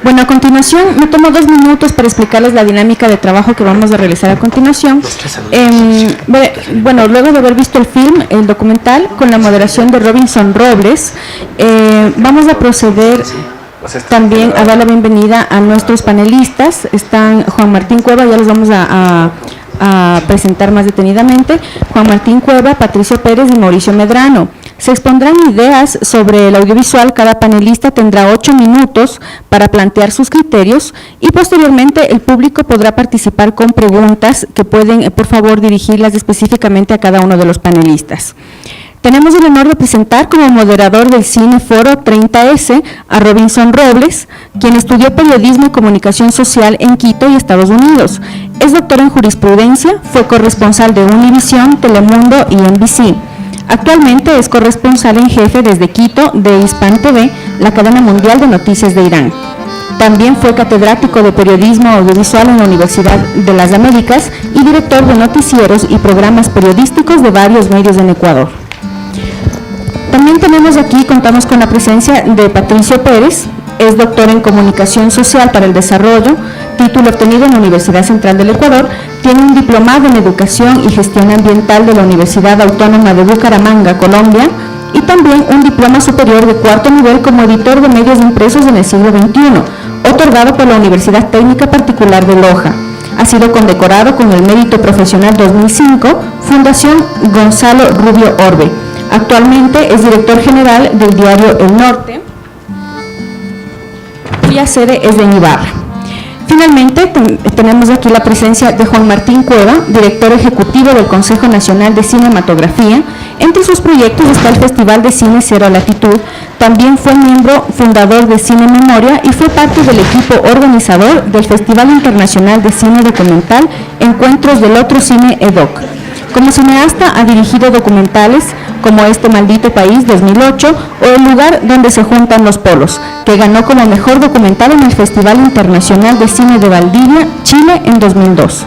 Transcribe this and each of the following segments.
Bueno, a continuación me tomo 2 minutos para explicarles la dinámica de trabajo que vamos a realizar a continuación. Bueno, luego de haber visto el film, el documental, con la moderación de Robinson Robles, vamos a proceder también a dar la bienvenida a nuestros panelistas. Están Juan Martín Cueva, ya los vamos a presentar más detenidamente. Juan Martín Cueva, Patricio Pérez y Mauricio Medrano. Se expondrán ideas sobre el audiovisual. Cada panelista tendrá 8 minutos para plantear sus criterios y posteriormente el público podrá participar con preguntas que pueden, por favor, dirigirlas específicamente a cada uno de los panelistas. Tenemos el honor de presentar como moderador del Cine Foro 30S a Robinson Robles, quien estudió periodismo y comunicación social en Quito y Estados Unidos. Es doctor en jurisprudencia, fue corresponsal de Univisión, Telemundo y NBC. Actualmente es corresponsal en jefe desde Quito de Hispan TV, la cadena mundial de noticias de Irán. También fue catedrático de periodismo audiovisual en la Universidad de las Américas y director de noticieros y programas periodísticos de varios medios en Ecuador. También contamos con la presencia de Patricio Pérez. Es doctor en Comunicación Social para el Desarrollo, título obtenido en la Universidad Central del Ecuador. Tiene un diplomado en Educación y Gestión Ambiental de la Universidad Autónoma de Bucaramanga, Colombia, y también un diploma superior de 4º nivel como editor de medios impresos en el siglo XXI, otorgado por la Universidad Técnica Particular de Loja. Ha sido condecorado con el Mérito Profesional 2005, Fundación Gonzalo Rubio Orbe. Actualmente es director general del diario El Norte, cuya sede es de Ibarra. Finalmente, tenemos aquí la presencia de Juan Martín Cueva, director ejecutivo del Consejo Nacional de Cinematografía. Entre sus proyectos está el Festival de Cine Cero Latitud. También fue miembro fundador de Cine Memoria y fue parte del equipo organizador del Festival Internacional de Cine Documental Encuentros del Otro Cine EDOC. Como cineasta ha dirigido documentales como Este Maldito País 2008 o El Lugar Donde Se Juntan los Polos, que ganó como mejor documental en el Festival Internacional de Cine de Valdivia, Chile, en 2002.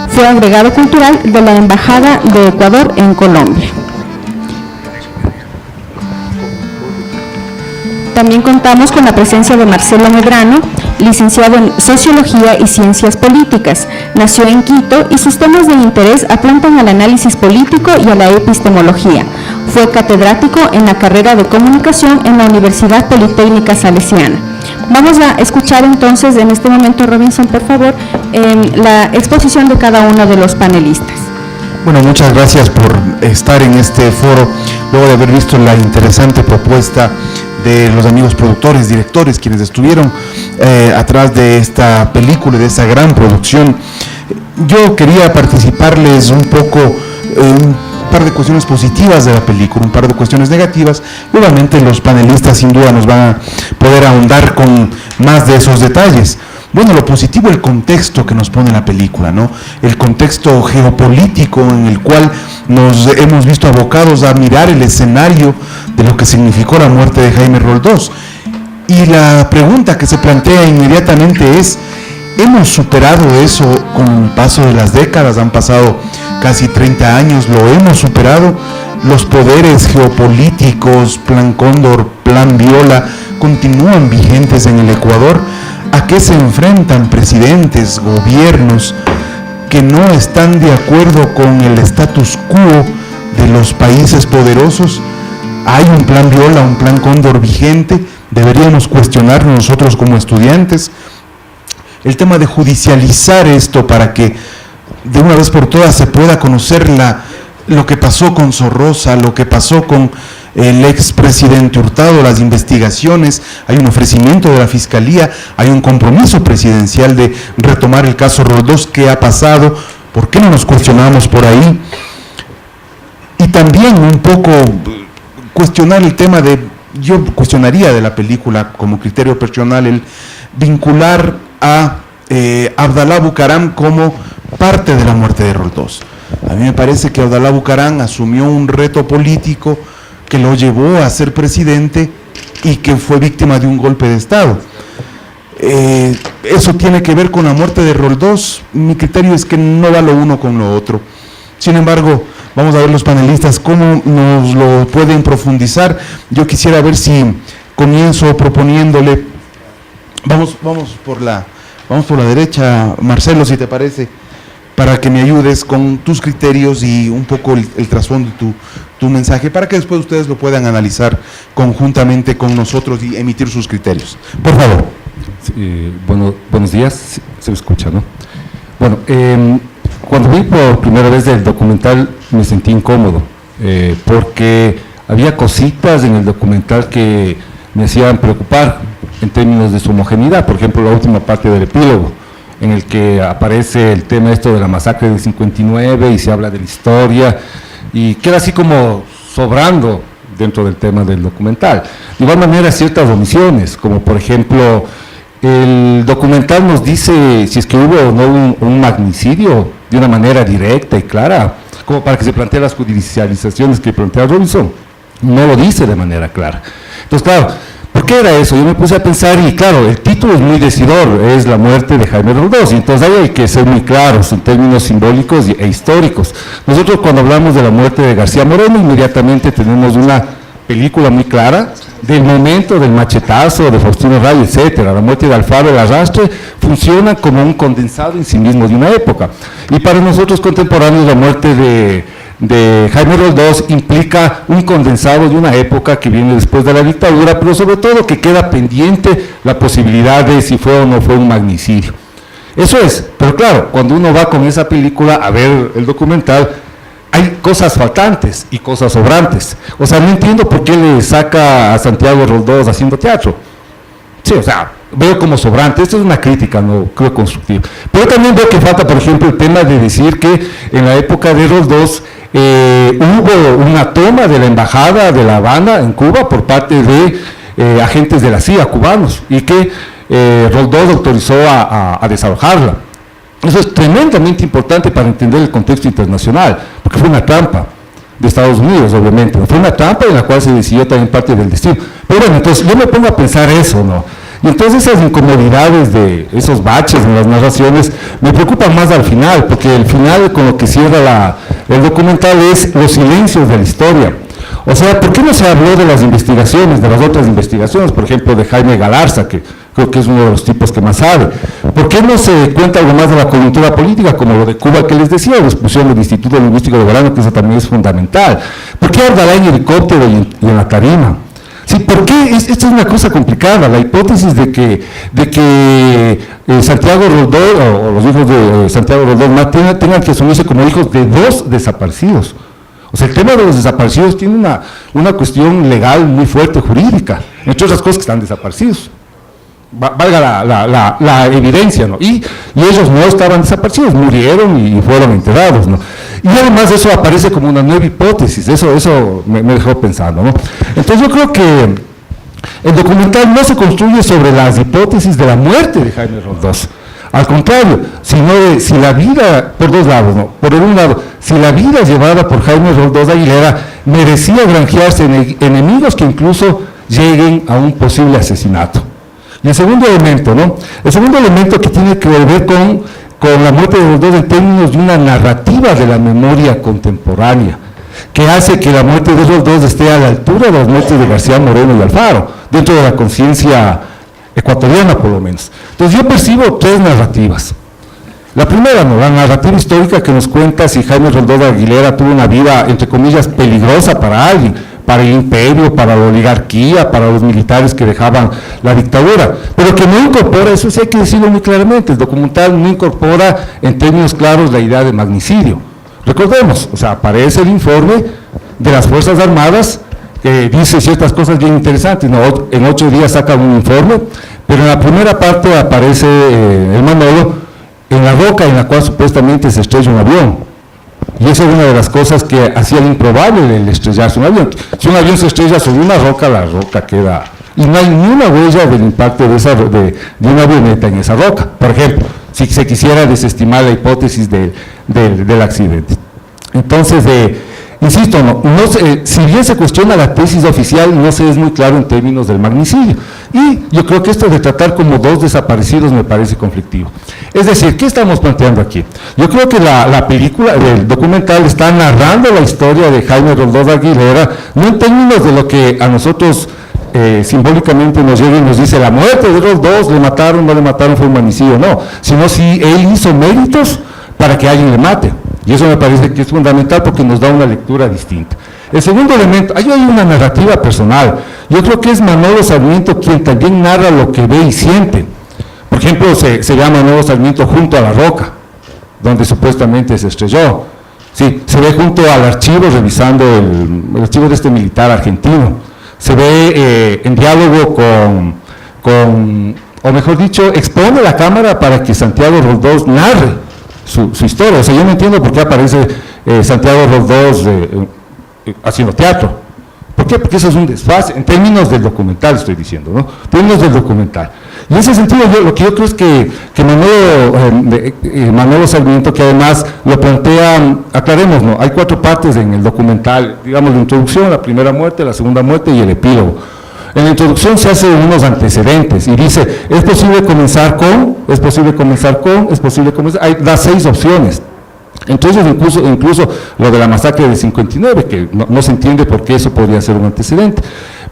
Fue agregado cultural de la Embajada de Ecuador en Colombia. También contamos con la presencia de Marcelo Medrano, licenciado en Sociología y Ciencias Políticas. Nació en Quito y sus temas de interés apuntan al análisis político y a la epistemología. Fue catedrático en la carrera de Comunicación en la Universidad Politécnica Salesiana. Vamos a escuchar entonces en este momento, Robinson, por favor, la exposición de cada uno de los panelistas. Bueno, muchas gracias por estar en este foro, luego de haber visto la interesante propuesta de los amigos productores, directores, quienes estuvieron atrás de esta película, de esta gran producción. Yo quería participarles un poco, un par de cuestiones positivas de la película, un par de cuestiones negativas, y obviamente los panelistas sin duda nos van a poder ahondar con más de esos detalles. Bueno, lo positivo, el contexto que nos pone la película, ¿no? El contexto geopolítico en el cual nos hemos visto abocados a mirar el escenario de lo que significó la muerte de Jaime Roldós. Y la pregunta que se plantea inmediatamente es, ¿hemos superado eso con el paso de las décadas? Han pasado casi 30 años, ¿lo hemos superado? Los poderes geopolíticos, Plan Cóndor, Plan Viola, continúan vigentes en el Ecuador. ¿A qué se enfrentan presidentes, gobiernos que no están de acuerdo con el status quo de los países poderosos? ¿Hay un Plan Viola, un Plan Cóndor vigente? ¿Deberíamos cuestionarnos nosotros como estudiantes? El tema de judicializar esto para que de una vez por todas se pueda conocer lo que pasó con Sorrosa, lo que pasó con el expresidente Hurtado, las investigaciones. Hay un ofrecimiento de la Fiscalía, hay un compromiso presidencial de retomar el caso Roldós. ¿Qué ha pasado? ¿Por qué no nos cuestionamos por ahí? Y también un poco cuestionar el tema yo cuestionaría de la película como criterio personal el vincular a Abdalá Bucaram como parte de la muerte de Roldós. A mí me parece que Abdalá Bucaram asumió un reto político que lo llevó a ser presidente y que fue víctima de un golpe de Estado. Eso tiene que ver con la muerte de Roldós. Mi criterio es que no va lo uno con lo otro. Sin embargo, vamos a ver los panelistas cómo nos lo pueden profundizar. Yo quisiera ver si comienzo proponiéndole Vamos por la derecha, Marcelo, si te parece, para que me ayudes con tus criterios y un poco el trasfondo de tu mensaje, para que después ustedes lo puedan analizar conjuntamente con nosotros y emitir sus criterios. Por favor. Sí, buenos días, se me escucha, ¿no? Bueno, cuando vi por primera vez el documental me sentí incómodo, porque había cositas en el documental que me hacían preocupar en términos de su homogeneidad. Por ejemplo, la última parte del epílogo, en el que aparece el tema esto de la masacre del 59 y se habla de la historia, y queda así como sobrando dentro del tema del documental. De igual manera, ciertas omisiones, como por ejemplo, el documental nos dice si es que hubo o no un magnicidio de una manera directa y clara, como para que se planteen las judicializaciones que plantea Robinson. No lo dice de manera clara. Entonces, claro, ¿por qué era eso? Yo me puse a pensar y, claro, el título es muy decidor, es la muerte de Jaime Roldós, y entonces ahí hay que ser muy claros en términos simbólicos e históricos. Nosotros cuando hablamos de la muerte de García Moreno, inmediatamente tenemos una película muy clara del momento del machetazo de Faustino Rayo, etcétera. La muerte de Alfaro el Arrastre funciona como un condensado en sí mismo de una época. Y para nosotros contemporáneos la muerte de Jaime Roldós implica un condensado de una época que viene después de la dictadura, pero sobre todo que queda pendiente la posibilidad de si fue o no fue un magnicidio. Eso es, pero claro, cuando uno va con esa película a ver el documental, hay cosas faltantes y cosas sobrantes. O sea, no entiendo por qué le saca a Santiago Roldós haciendo teatro. Sí, o sea, veo como sobrante. Esto es una crítica, no creo constructiva. Pero también veo que falta, por ejemplo, el tema de decir que en la época de Roldós hubo una toma de la embajada de La Habana en Cuba por parte de agentes de la CIA cubanos y que Roldós autorizó a desalojarla. Eso es tremendamente importante para entender el contexto internacional, porque fue una trampa de Estados Unidos, obviamente, fue una trampa en la cual se decidió también parte del destino. Pero bueno, entonces yo me pongo a pensar eso, ¿no? Y entonces esas incomodidades de esos baches en las narraciones me preocupan más al final, porque el final con lo que cierra el documental es los silencios de la historia. O sea, ¿por qué no se habló de las investigaciones, de las otras investigaciones, por ejemplo, de Jaime Galarza, que creo que es uno de los tipos que más sabe? ¿Por qué no se cuenta algo más de la coyuntura política, como lo de Cuba que les decía, la expulsión del Instituto Lingüístico de Verano, que eso también es fundamental? ¿Por qué Ardalá en helicóptero y en la tarima? Sí, ¿por qué? Esta es una cosa complicada, la hipótesis de que Santiago Roldós, o los hijos de Santiago Roldós tengan que asumirse como hijos de dos desaparecidos. O sea, el tema de los desaparecidos tiene una cuestión legal muy fuerte, jurídica, entre otras cosas que están desaparecidos. Valga la evidencia, ¿no? Y ellos no estaban desaparecidos, murieron y fueron enterrados, ¿no? Y además eso aparece como una nueva hipótesis, eso me dejó pensando, ¿no? Entonces yo creo que el documental no se construye sobre las hipótesis de la muerte de Jaime Roldós. Al contrario, sino si la vida, por dos lados, ¿no? Por un lado, si la vida llevada por Jaime Roldós Aguilera merecía granjearse enemigos que incluso lleguen a un posible asesinato. Y el segundo elemento, ¿no? El segundo elemento que tiene que ver con la muerte de Roldós en términos de una narrativa de la memoria contemporánea, que hace que la muerte de Roldós esté a la altura de las muertes de García Moreno y Alfaro, dentro de la conciencia ecuatoriana por lo menos. Entonces yo percibo tres narrativas. La primera, ¿no? La narrativa histórica que nos cuenta si Jaime Roldós Aguilera tuvo una vida, entre comillas, peligrosa para alguien, para el imperio, para la oligarquía, para los militares que dejaban la dictadura, pero que no incorpora, eso sí hay que decirlo muy claramente, el documental no incorpora en términos claros la idea de magnicidio. Recordemos, o sea, aparece el informe de las Fuerzas Armadas, que dice ciertas cosas bien interesantes, ¿no? En 8 días sacan un informe, pero en la primera parte aparece el Manolo en la roca en la cual supuestamente se estrella un avión. Y esa es una de las cosas que hacían improbable el estrellarse un avión. Si un avión se estrella sobre una roca, la roca queda... Y no hay ni una huella del impacto de una avioneta en esa roca. Por ejemplo, si se quisiera desestimar la hipótesis del accidente. Entonces, insisto, si bien se cuestiona la tesis oficial, no se es muy claro en términos del magnicidio. Y yo creo que esto de tratar como dos desaparecidos me parece conflictivo. Es decir, ¿qué estamos planteando aquí? Yo creo que la película, el documental está narrando la historia de Jaime Roldós Aguilera, no en términos de lo que a nosotros simbólicamente nos llega y nos dice la muerte de los dos, le mataron, no le mataron, fue un magnicidio, no, sino si él hizo méritos para que alguien le mate. Y eso me parece que es fundamental porque nos da una lectura distinta. El segundo elemento, ahí hay una narrativa personal. Yo creo que es Manolo Sarmiento quien también narra lo que ve y siente. Por ejemplo, se llama Manolo Sarmiento junto a la roca, donde supuestamente se estrelló. Sí, se ve junto al archivo revisando el archivo de este militar argentino. Se ve en diálogo o mejor dicho, expone la cámara para que Santiago Roldós narre su historia. O sea, yo no entiendo por qué aparece Santiago Roldós haciendo teatro. ¿Por qué? Porque eso es un desfase, en términos del documental estoy diciendo, ¿no? En términos del documental. Y en ese sentido, lo que yo creo es que Manolo Sarmiento, que además lo plantea, aclaremos, ¿no? Hay 4 partes en el documental, digamos, la introducción, la primera muerte, la segunda muerte y el epílogo. En la introducción se hacen unos antecedentes y dice, es posible comenzar, da 6 opciones. Entonces, incluso lo de la masacre del 59, que no se entiende por qué eso podría ser un antecedente.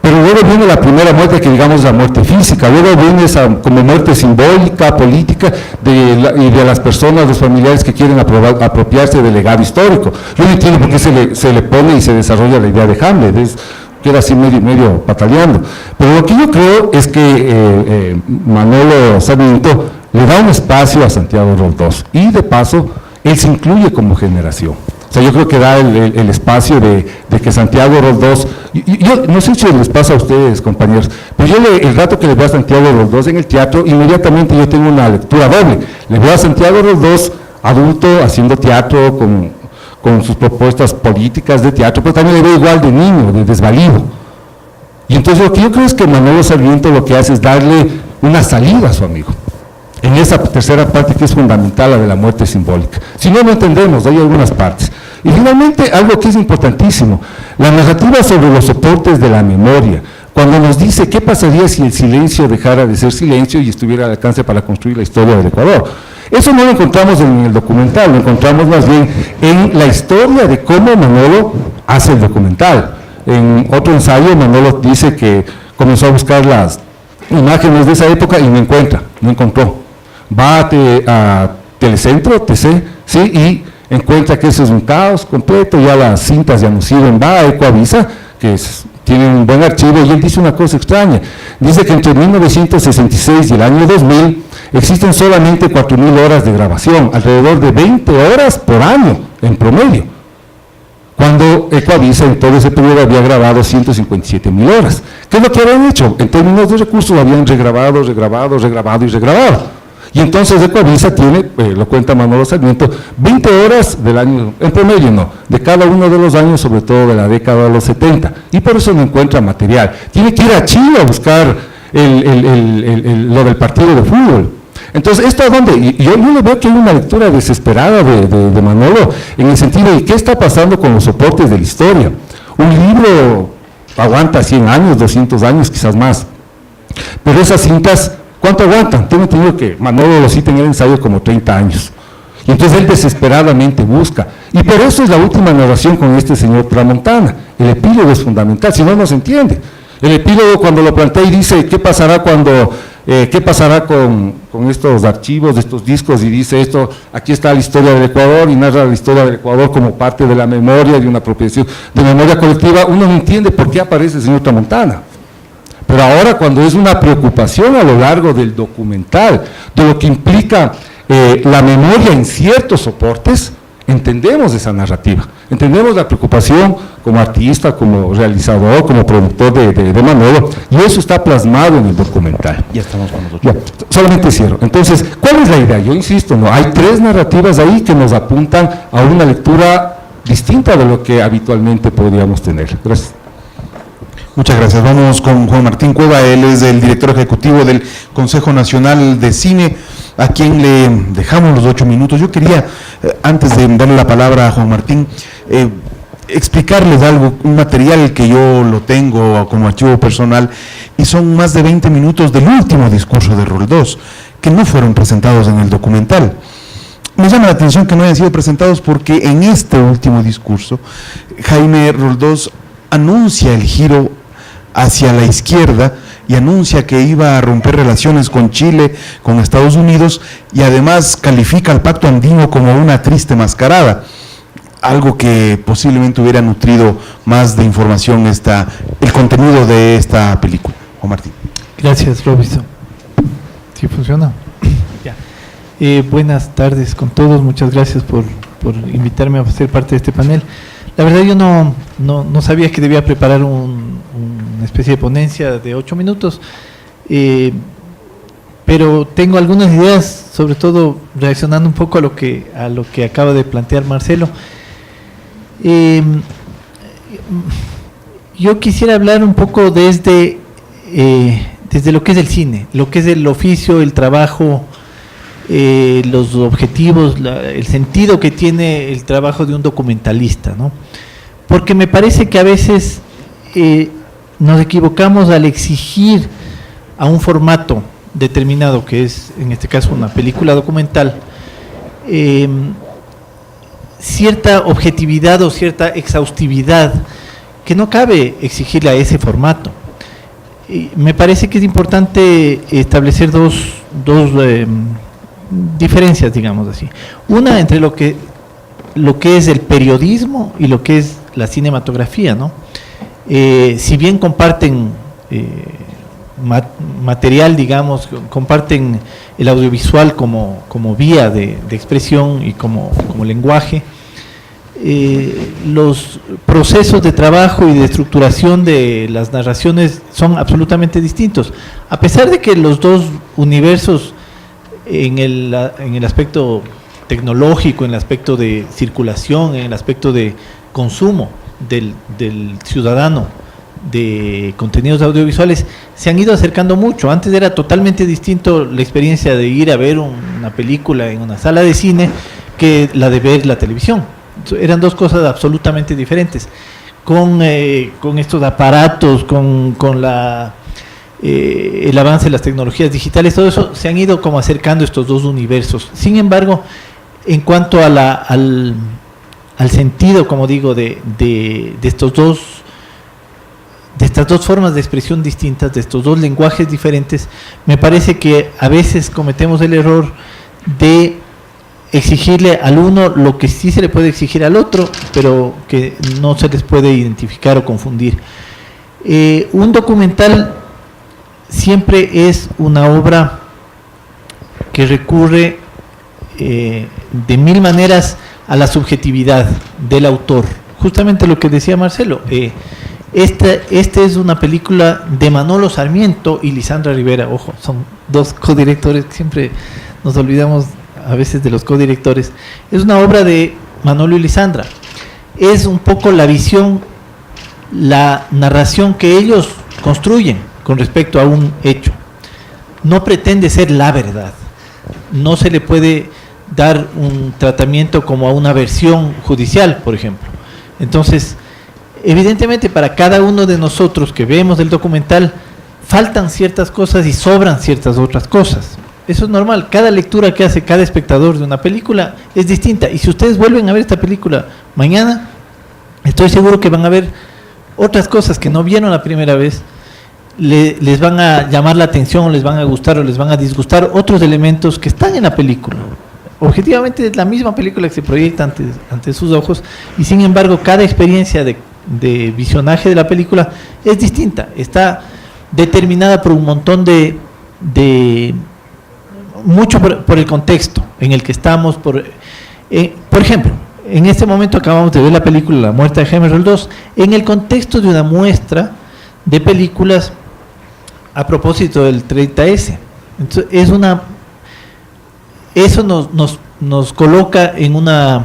Pero luego viene la primera muerte, que digamos es la muerte física, luego viene esa como muerte simbólica, política, y de las personas, los familiares que quieren apropiarse del legado histórico. Yo no entiendo por qué se le pone y se desarrolla la idea de Hamlet, queda así medio pataleando. Pero lo que yo creo es que Manolo Sarmiento le da un espacio a Santiago Roldós, y de paso, él se incluye como generación. O sea, yo creo que da el espacio de que Santiago Roldós, yo no sé si les pasa a ustedes, compañeros, pero yo el rato que le veo a Santiago Roldós en el teatro, inmediatamente yo tengo una lectura doble. Le veo a Santiago Roldós adulto haciendo teatro con sus propuestas políticas de teatro, pero también le veo igual de niño, de desvalido. Y entonces lo que yo creo es que Manolo Sarmiento lo que hace es darle una salida a su amigo, en esa tercera parte que es fundamental, la de la muerte simbólica. Si no, no entendemos, hay algunas partes. Y finalmente, algo que es importantísimo, la narrativa sobre los soportes de la memoria, cuando nos dice qué pasaría si el silencio dejara de ser silencio y estuviera al alcance para construir la historia del Ecuador. Eso no lo encontramos en el documental, lo encontramos más bien en la historia de cómo Manolo hace el documental. En otro ensayo, Manolo dice que comenzó a buscar las imágenes de esa época y no encontró. Va a Telecentro, TC, ¿sí? Y encuentra que eso es un caos completo, ya las cintas ya no sirven. Va a Ecoavisa, que tiene un buen archivo, y él dice una cosa extraña. Dice que entre 1966 y el año 2000 existen solamente 4.000 horas de grabación, alrededor de 20 horas por año en promedio, cuando Ecoavisa en todo ese periodo había grabado 157.000 horas. ¿Qué es lo que habían hecho? En términos de recursos habían regrabado. Y entonces Ecoavisa tiene, lo cuenta Manolo Sarmiento, 20 horas del año, en promedio de cada uno de los años, sobre todo de la década de los 70, y por eso no encuentra material. Tiene que ir a Chile a buscar lo del partido de fútbol. Entonces, ¿esto a dónde? Y yo le veo que hay una lectura desesperada de Manolo, en el sentido de qué está pasando con los soportes de la historia. Un libro aguanta 100 años, 200 años, quizás más, pero esas cintas, ¿cuánto aguantan? Tengo entendido que Manolo lo cita en el ensayo como 30 años. Y entonces él desesperadamente busca. Y por eso es la última narración con este señor Tramontana. El epílogo es fundamental, si no, no se entiende. El epílogo, cuando lo plantea y dice, ¿qué pasará con estos archivos, de estos discos? Y dice esto, aquí está la historia del Ecuador, y narra la historia del Ecuador como parte de la memoria, de una apropiación de memoria colectiva. Uno no entiende por qué aparece el señor Tramontana. Pero ahora, cuando es una preocupación a lo largo del documental, de lo que implica la memoria en ciertos soportes, entendemos esa narrativa, entendemos la preocupación como artista, como realizador, como productor de Manolo, y eso está plasmado en el documental. Ya estamos con nosotros. Solamente cierro. Entonces, ¿cuál es la idea? Yo insisto, hay 3 narrativas ahí que nos apuntan a una lectura distinta de lo que habitualmente podríamos tener. Gracias. Muchas gracias. Vamos con Juan Martín Cueva, él es el director ejecutivo del Consejo Nacional de Cine, a quien le dejamos los 8 minutos. Yo quería, antes de darle la palabra a Juan Martín, explicarles algo, un material que yo lo tengo como archivo personal, y son más de 20 minutos del último discurso de Roldós, que no fueron presentados en el documental. Me llama la atención que no hayan sido presentados porque en este último discurso, Jaime Roldós anuncia el giro hacia la izquierda y anuncia que iba a romper relaciones con Chile, con Estados Unidos, y además califica al Pacto Andino como una triste mascarada, algo que posiblemente hubiera nutrido más de información el contenido de esta película. Juan Martín. Gracias, Robinson. ¿Sí funciona? Ya. Buenas tardes con todos, muchas gracias por invitarme a ser parte de este panel. La verdad yo no sabía que debía preparar una especie de ponencia de 8 minutos, pero tengo algunas ideas, sobre todo reaccionando un poco a lo que acaba de plantear Marcelo. Yo quisiera hablar un poco desde lo que es el cine, lo que es el oficio, el trabajo, los objetivos, el sentido que tiene el trabajo de un documentalista, ¿no? Porque me parece que a veces nos equivocamos al exigir a un formato determinado, que es en este caso una película documental, cierta objetividad o cierta exhaustividad que no cabe exigirle a ese formato. Me parece que es importante establecer dos diferencias, digamos así. Una entre lo que es el periodismo y lo que es la cinematografía, ¿no? Si bien comparten material, digamos, comparten el audiovisual como vía de expresión y como lenguaje, los procesos de trabajo y de estructuración de las narraciones son absolutamente distintos, a pesar de que los dos universos en el aspecto tecnológico, en el aspecto de circulación, en el aspecto de consumo del ciudadano de contenidos audiovisuales, se han ido acercando mucho. Antes era totalmente distinto la experiencia de ir a ver una película en una sala de cine que la de ver la televisión. Eran dos cosas absolutamente diferentes. Con estos aparatos, con el avance de las tecnologías digitales, todo eso se han ido como acercando estos dos universos. Sin embargo, en cuanto a al sentido, como digo, de estas dos formas de expresión distintas, de estos dos lenguajes diferentes, me parece que a veces cometemos el error de exigirle al uno lo que sí se le puede exigir al otro, pero que no se les puede identificar o confundir. Un documental siempre es una obra que recurre de mil maneras a la subjetividad del autor. Justamente lo que decía Marcelo, esta es una película de Manolo Sarmiento y Lisandra Rivera. Ojo, son dos codirectores, que siempre nos olvidamos a veces de los codirectores. Es una obra de Manolo y Lisandra. Es un poco la visión, la narración que ellos construyen con respecto a un hecho. No pretende ser la verdad. No se le puede dar un tratamiento como a una versión judicial, por ejemplo. Entonces, evidentemente para cada uno de nosotros que vemos el documental, faltan ciertas cosas y sobran ciertas otras cosas. Eso es normal. Cada lectura que hace cada espectador de una película es distinta. Y si ustedes vuelven a ver esta película mañana, estoy seguro que van a ver otras cosas que no vieron la primera vez. Les van a llamar la atención, o les van a gustar o les van a disgustar otros elementos que están en la película. Objetivamente es la misma película que se proyecta ante sus ojos, y sin embargo cada experiencia de visionaje de la película es distinta, está determinada por un montón mucho por el contexto en el que estamos. Por ejemplo, en este momento acabamos de ver la película La muerte de Jaime Roldós en el contexto de una muestra de películas a propósito del 30S. Entonces, eso nos coloca en una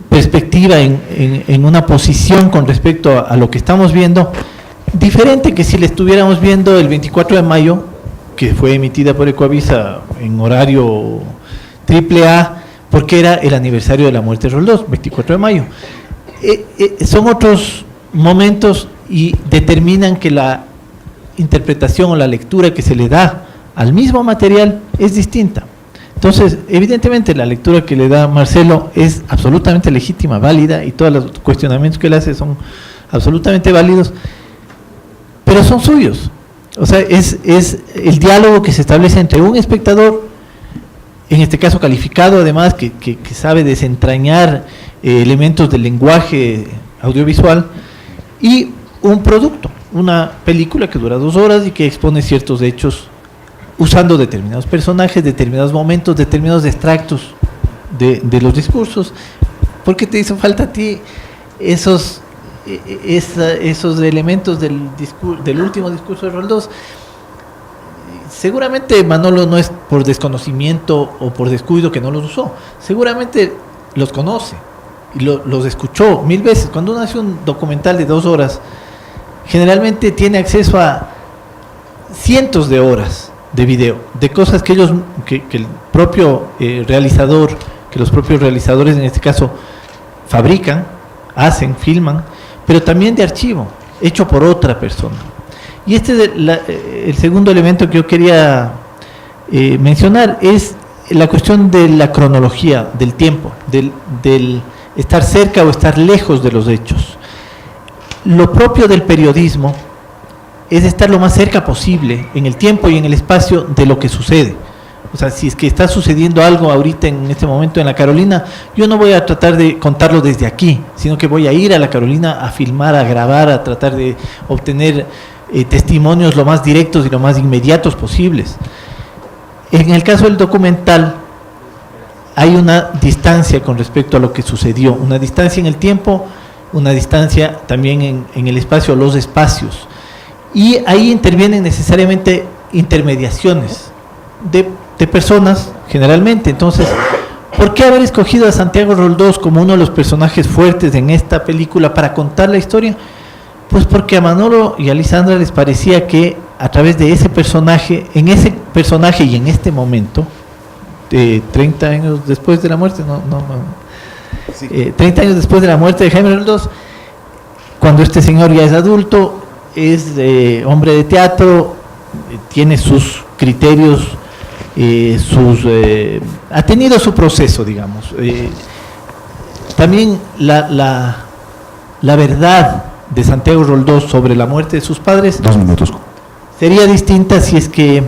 perspectiva, en una posición con respecto a lo que estamos viendo, diferente que si le estuviéramos viendo el 24 de mayo, que fue emitida por Ecuavisa en horario AAA, porque era el aniversario de la muerte de Roldós, 24 de mayo. Son otros momentos y determinan que la interpretación o la lectura que se le da al mismo material es distinta. Entonces, evidentemente la lectura que le da Marcelo es absolutamente legítima, válida, y todos los cuestionamientos que él hace son absolutamente válidos, pero son suyos. O sea, es el diálogo que se establece entre un espectador, en este caso calificado además, que sabe desentrañar elementos del lenguaje audiovisual, y un producto, una película que dura 2 horas y que expone ciertos hechos usando determinados personajes, determinados momentos, determinados extractos de los discursos. ¿Por qué te hizo falta a ti esos elementos del último discurso de Roldós? Seguramente Manolo no es por desconocimiento o por descuido que no los usó, seguramente los conoce y los escuchó 1000 veces. Cuando uno hace un documental de 2 horas, generalmente tiene acceso a cientos de horas de video, de cosas que el propio realizador, que los propios realizadores en este caso fabrican, hacen, filman, pero también de archivo, hecho por otra persona. Y este es el segundo elemento que yo quería mencionar, es la cuestión de la cronología, del tiempo, del estar cerca o estar lejos de los hechos. Lo propio del periodismo es estar lo más cerca posible en el tiempo y en el espacio de lo que sucede. O sea, si es que está sucediendo algo ahorita en este momento en la Carolina, yo no voy a tratar de contarlo desde aquí, sino que voy a ir a la Carolina a filmar, a grabar, a tratar de obtener testimonios lo más directos y lo más inmediatos posibles. En el caso del documental hay una distancia con respecto a lo que sucedió, una distancia en el tiempo, una distancia también en el espacio, los espacios, y ahí intervienen necesariamente intermediaciones de personas generalmente. Entonces, ¿por qué haber escogido a Santiago Roldós como uno de los personajes fuertes en esta película para contar la historia? Pues porque a Manolo y a Lisandra les parecía que a través de ese personaje, en ese personaje y en este momento, 30 años después de la muerte, 30 años después de la muerte de Jaime Roldós, cuando este señor ya es adulto, es hombre de teatro, tiene sus criterios, ha tenido su proceso, digamos. También la verdad de Santiago Roldós sobre la muerte de sus padres 2 minutos. Sería distinta si es que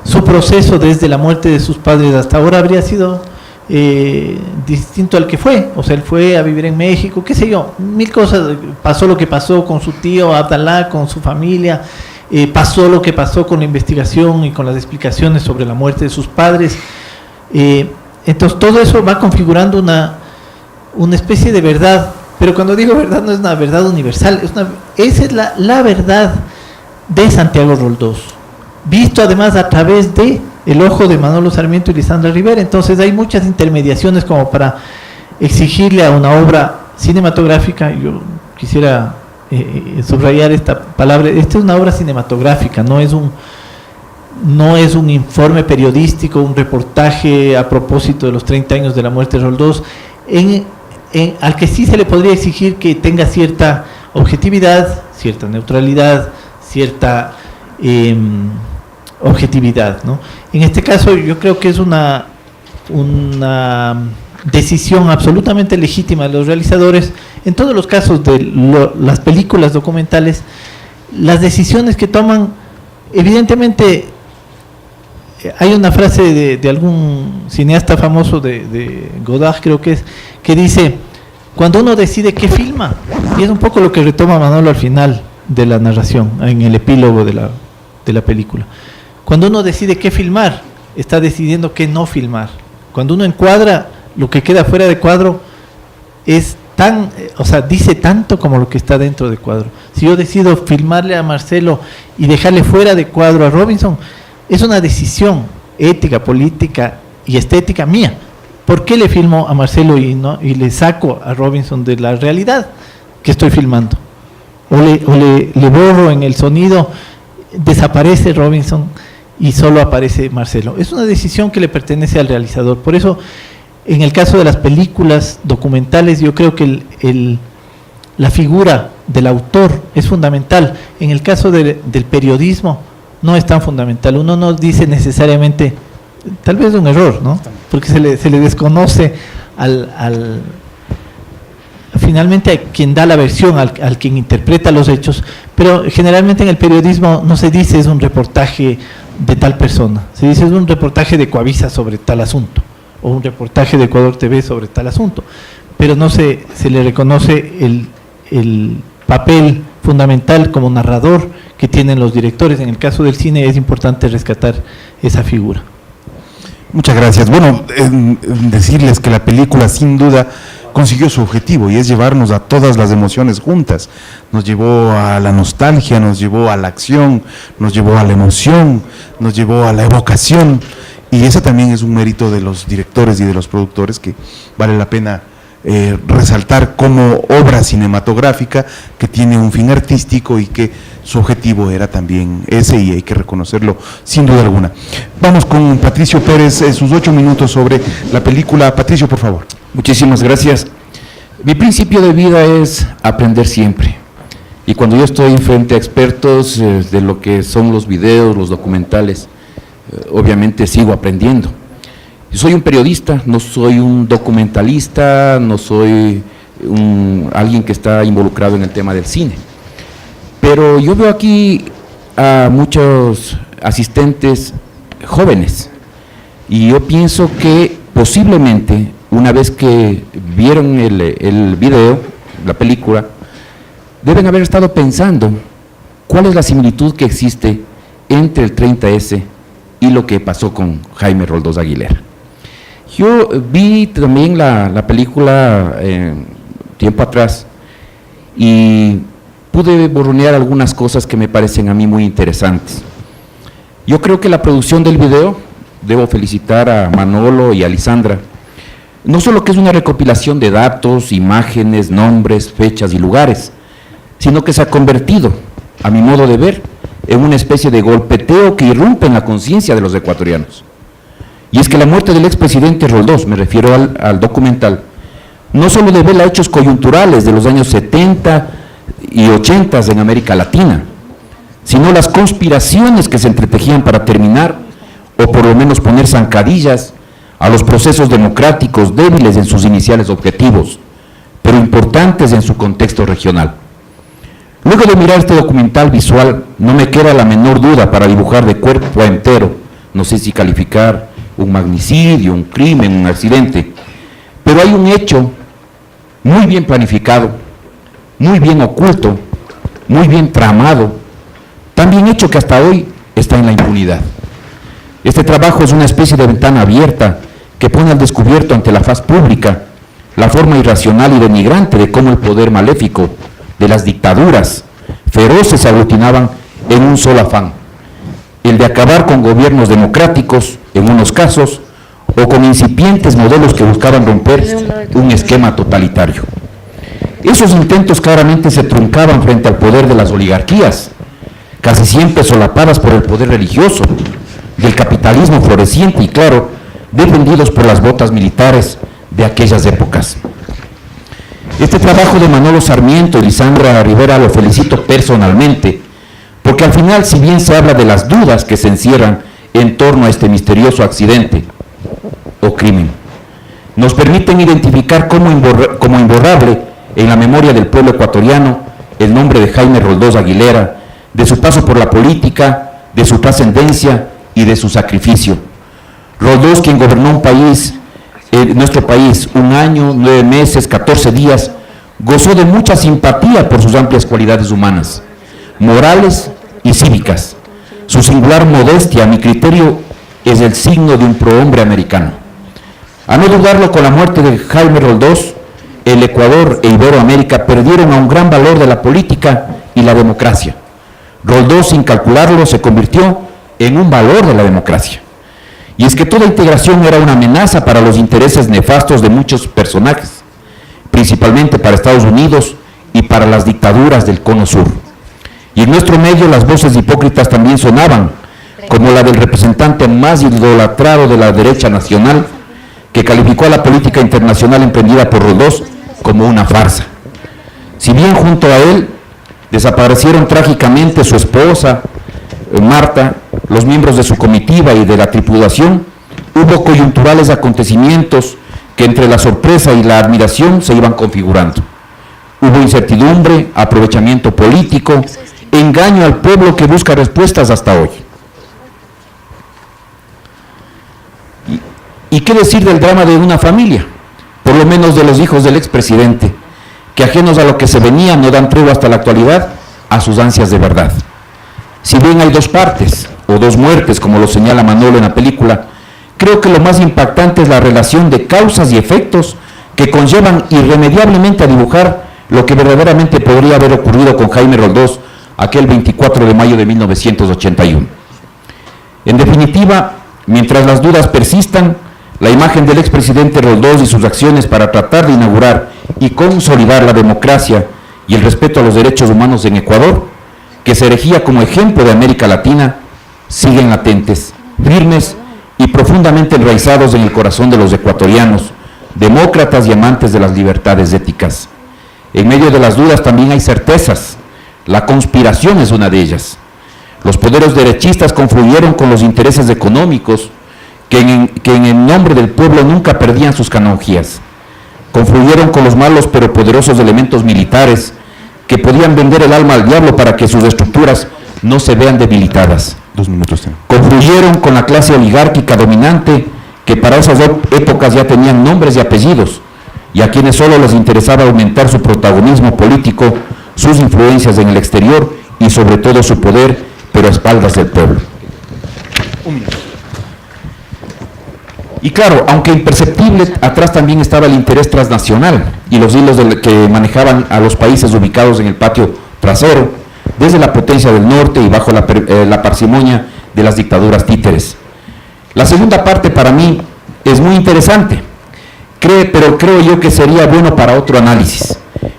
su proceso desde la muerte de sus padres hasta ahora habría sido distinto al que fue. O sea, él fue a vivir en México, qué sé yo, 1000 cosas. Pasó lo que pasó con su tío Abdalá, con su familia, pasó lo que pasó con la investigación y con las explicaciones sobre la muerte de sus padres. Entonces todo eso va configurando una especie de verdad. Pero cuando digo verdad, no es una verdad universal, esa es la verdad de Santiago Roldós, visto además a través de el ojo de Manolo Sarmiento y Lisandra Rivera. Entonces hay muchas intermediaciones como para exigirle a una obra cinematográfica. Yo quisiera subrayar esta palabra. Esta es una obra cinematográfica, no es un informe periodístico, un reportaje a propósito de los 30 años de la muerte de Roldós, al que sí se le podría exigir que tenga cierta objetividad, cierta neutralidad, cierta objetividad, ¿no? En este caso yo creo que es una decisión absolutamente legítima de los realizadores. En todos los casos de las películas documentales, las decisiones que toman, evidentemente, hay una frase de algún cineasta famoso de Godard, creo que es, que dice: cuando uno decide qué filma, y es un poco lo que retoma Manolo al final de la narración, en el epílogo de la película. Cuando uno decide qué filmar, está decidiendo qué no filmar. Cuando uno encuadra, lo que queda fuera de cuadro es dice tanto como lo que está dentro de cuadro. Si yo decido filmarle a Marcelo y dejarle fuera de cuadro a Robinson, es una decisión ética, política y estética mía. ¿Por qué le filmo a Marcelo y le saco a Robinson de la realidad que estoy filmando? O le borro en el sonido, desaparece Robinson y solo aparece Marcelo. Es una decisión que le pertenece al realizador. Por eso, en el caso de las películas documentales, yo creo que la figura del autor es fundamental. En el caso del periodismo, no es tan fundamental. Uno no dice necesariamente, tal vez un error, ¿no? Porque se le desconoce finalmente a quien da la versión, al quien interpreta los hechos, Pero generalmente en el periodismo no se dice es un reportaje de tal persona, se dice es un reportaje de Coavisa sobre tal asunto, o un reportaje de Ecuador TV sobre tal asunto, pero no se le reconoce el papel fundamental como narrador que tienen los directores. En el caso del cine es importante rescatar esa figura. Muchas gracias. Bueno, decirles que la película sin duda consiguió su objetivo y es llevarnos a todas las emociones juntas. Nos llevó a la nostalgia, nos llevó a la acción, nos llevó a la emoción, nos llevó a la evocación, y ese también es un mérito de los directores y de los productores que vale la pena resaltar como obra cinematográfica que tiene un fin artístico y que su objetivo era también ese, y hay que reconocerlo sin duda alguna. Vamos con Patricio Pérez, sus 8 minutos sobre la película. Patricio, por favor. Muchísimas gracias. Mi principio de vida es aprender siempre. Y cuando yo estoy frente a expertos de lo que son los videos, los documentales, obviamente sigo aprendiendo. Yo soy un periodista, no soy un documentalista, no soy alguien que está involucrado en el tema del cine. Pero yo veo aquí a muchos asistentes jóvenes y yo pienso que posiblemente una vez que vieron el video, la película, deben haber estado pensando cuál es la similitud que existe entre el 30S y lo que pasó con Jaime Roldós Aguilera. Yo vi también la película tiempo atrás y pude borronear algunas cosas que me parecen a mí muy interesantes. Yo creo que la producción del video, debo felicitar a Manolo y a Lisandra, no solo que es una recopilación de datos, imágenes, nombres, fechas y lugares, sino que se ha convertido, a mi modo de ver, en una especie de golpeteo que irrumpe en la conciencia de los ecuatorianos. Y es que la muerte del expresidente Roldós, me refiero al documental, no solo devela hechos coyunturales de los años 70 y 80 en América Latina, sino las conspiraciones que se entretejían para terminar, o por lo menos poner zancadillas a los procesos democráticos débiles en sus iniciales objetivos, pero importantes en su contexto regional. Luego de mirar este documental visual, no me queda la menor duda para dibujar de cuerpo entero, no sé si calificar un magnicidio, un crimen, un accidente, pero hay un hecho muy bien planificado, muy bien oculto, muy bien tramado, tan bien hecho que hasta hoy está en la impunidad. Este trabajo es una especie de ventana abierta que pone al descubierto ante la faz pública la forma irracional y denigrante de cómo el poder maléfico de las dictaduras feroces se aglutinaban en un solo afán, el de acabar con gobiernos democráticos en unos casos o con incipientes modelos que buscaban romper un esquema totalitario. Esos intentos claramente se truncaban frente al poder de las oligarquías, casi siempre solapadas por el poder religioso, del capitalismo floreciente y, claro, defendidos por las botas militares de aquellas épocas. Este trabajo de Manolo Sarmiento y Lisandra Rivera lo felicito personalmente, porque al final, si bien se habla de las dudas que se encierran en torno a este misterioso accidente o crimen, nos permiten identificar como imborrable en la memoria del pueblo ecuatoriano el nombre de Jaime Roldós Aguilera, de su paso por la política, de su trascendencia y de su sacrificio. Roldós, quien gobernó un país, nuestro país, 1 año, 9 meses, 14 días, gozó de mucha simpatía por sus amplias cualidades humanas, morales y cívicas. Su singular modestia, a mi criterio, es el signo de un prohombre americano. A no dudarlo, con la muerte de Jaime Roldós, el Ecuador e Iberoamérica perdieron a un gran valor de la política y la democracia. Roldós, sin calcularlo, se convirtió en un valor de la democracia. Y es que toda integración era una amenaza para los intereses nefastos de muchos personajes, principalmente para Estados Unidos y para las dictaduras del Cono Sur. Y en nuestro medio las voces hipócritas también sonaban, como la del representante más idolatrado de la derecha nacional, que calificó a la política internacional emprendida por Roldós como una farsa. Si bien junto a él desaparecieron trágicamente su esposa, Marta, los miembros de su comitiva y de la tripulación, hubo coyunturales acontecimientos que entre la sorpresa y la admiración se iban configurando. Hubo incertidumbre, aprovechamiento político engaño al pueblo que busca respuestas hasta hoy. ¿Y qué decir del drama de una familia? Por lo menos de los hijos del expresidente, que ajenos a lo que se venía no dan tregua hasta la actualidad a sus ansias de verdad. Si bien hay dos partes, o dos muertes, como lo señala Manolo en la película, creo que lo más impactante es la relación de causas y efectos que conllevan irremediablemente a dibujar lo que verdaderamente podría haber ocurrido con Jaime Roldós aquel 24 de mayo de 1981. En definitiva, mientras las dudas persistan, la imagen del expresidente Roldós y sus acciones para tratar de inaugurar y consolidar la democracia y el respeto a los derechos humanos en Ecuador, que se erigía como ejemplo de América Latina, siguen latentes, firmes y profundamente enraizados en el corazón de los ecuatorianos, demócratas y amantes de las libertades éticas. En medio de las dudas también hay certezas. La conspiración es una de ellas. Los poderes derechistas confluyeron con los intereses económicos que en el nombre del pueblo nunca perdían sus canonjías. Confluyeron con los malos pero poderosos elementos militares que podían vender el alma al diablo para que sus estructuras no se vean debilitadas. 2 minutos. Confluyeron con la clase oligárquica dominante que para esas épocas ya tenían nombres y apellidos y a quienes solo les interesaba aumentar su protagonismo político, sus influencias en el exterior y sobre todo su poder, pero a espaldas del pueblo. Y claro, aunque imperceptible, atrás también estaba el interés transnacional y los hilos que manejaban a los países ubicados en el patio trasero, desde la potencia del norte y bajo la parsimonia de las dictaduras títeres. La segunda parte para mí es muy interesante, pero creo yo que sería bueno para otro análisis,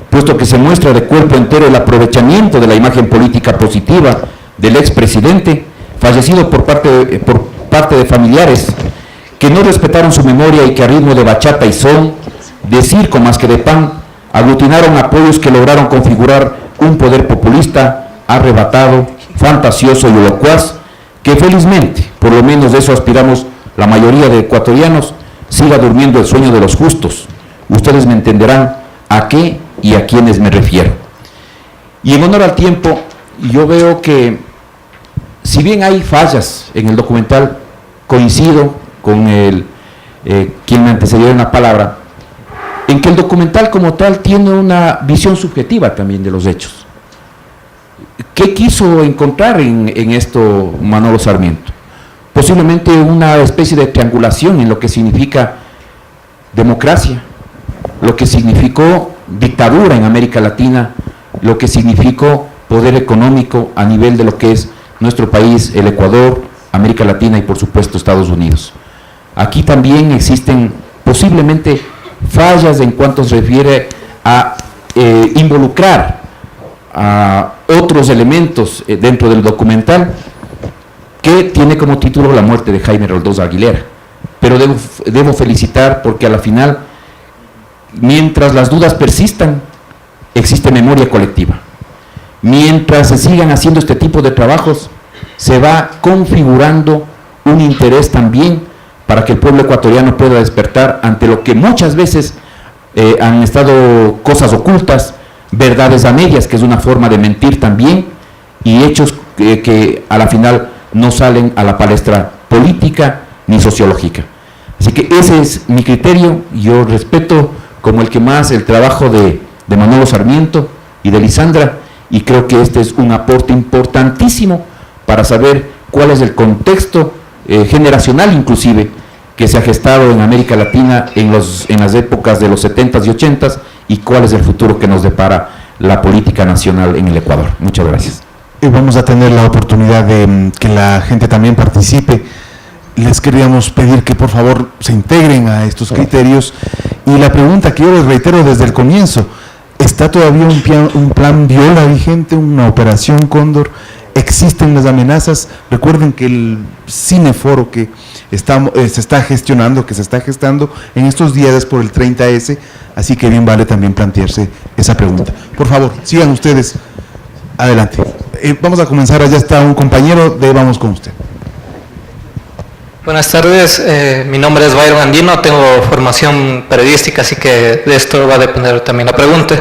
puesto que se muestra de cuerpo entero el aprovechamiento de la imagen política positiva del expresidente, fallecido por parte de familiares que no respetaron su memoria y que a ritmo de bachata y son, de circo más que de pan, aglutinaron apoyos que lograron configurar un poder populista, arrebatado, fantasioso y locuaz, que felizmente, por lo menos de eso aspiramos la mayoría de ecuatorianos, siga durmiendo el sueño de los justos. Ustedes me entenderán a qué y a quiénes me refiero. Y en honor al tiempo, yo veo que, si bien hay fallas en el documental, coincido con quien me antecedió en la palabra, en que el documental como tal tiene una visión subjetiva también de los hechos. ¿Qué quiso encontrar en esto Manolo Sarmiento? Posiblemente una especie de triangulación en lo que significa democracia, lo que significó dictadura en América Latina, lo que significó poder económico a nivel de lo que es nuestro país, el Ecuador, América Latina y por supuesto Estados Unidos. Aquí también existen posiblemente fallas en cuanto se refiere a involucrar a otros elementos dentro del documental, que tiene como título La muerte de Jaime Roldós Aguilera. Pero debo felicitar porque a la final, mientras las dudas persistan, existe memoria colectiva. Mientras se sigan haciendo este tipo de trabajos, se va configurando un interés también para que el pueblo ecuatoriano pueda despertar ante lo que muchas veces han estado cosas ocultas, verdades a medias, que es una forma de mentir también, y hechos que a la final no salen a la palestra política ni sociológica. Así que ese es mi criterio. Yo respeto como el que más el trabajo de Manolo Sarmiento y de Lisandra, y creo que este es un aporte importantísimo para saber cuál es el contexto generacional inclusive que se ha gestado en América Latina en las épocas de los 70s y 80s, y cuál es el futuro que nos depara la política nacional en el Ecuador. Muchas gracias. Vamos a tener la oportunidad de que la gente también participe. Les queríamos pedir que por favor se integren a estos criterios, y la pregunta que yo les reitero desde el comienzo: ¿está todavía un plan Viola vigente, una operación Cóndor? ¿Existen las amenazas? Recuerden que el cineforo que se está gestionando, que se está gestando en estos días es por el 30S, así que bien vale también plantearse esa pregunta. Por favor, sigan ustedes adelante. Vamos a comenzar, allá está un compañero, vamos con usted. Buenas tardes, mi nombre es Byron Andino, tengo formación periodística, así que de esto va a depender también la pregunta.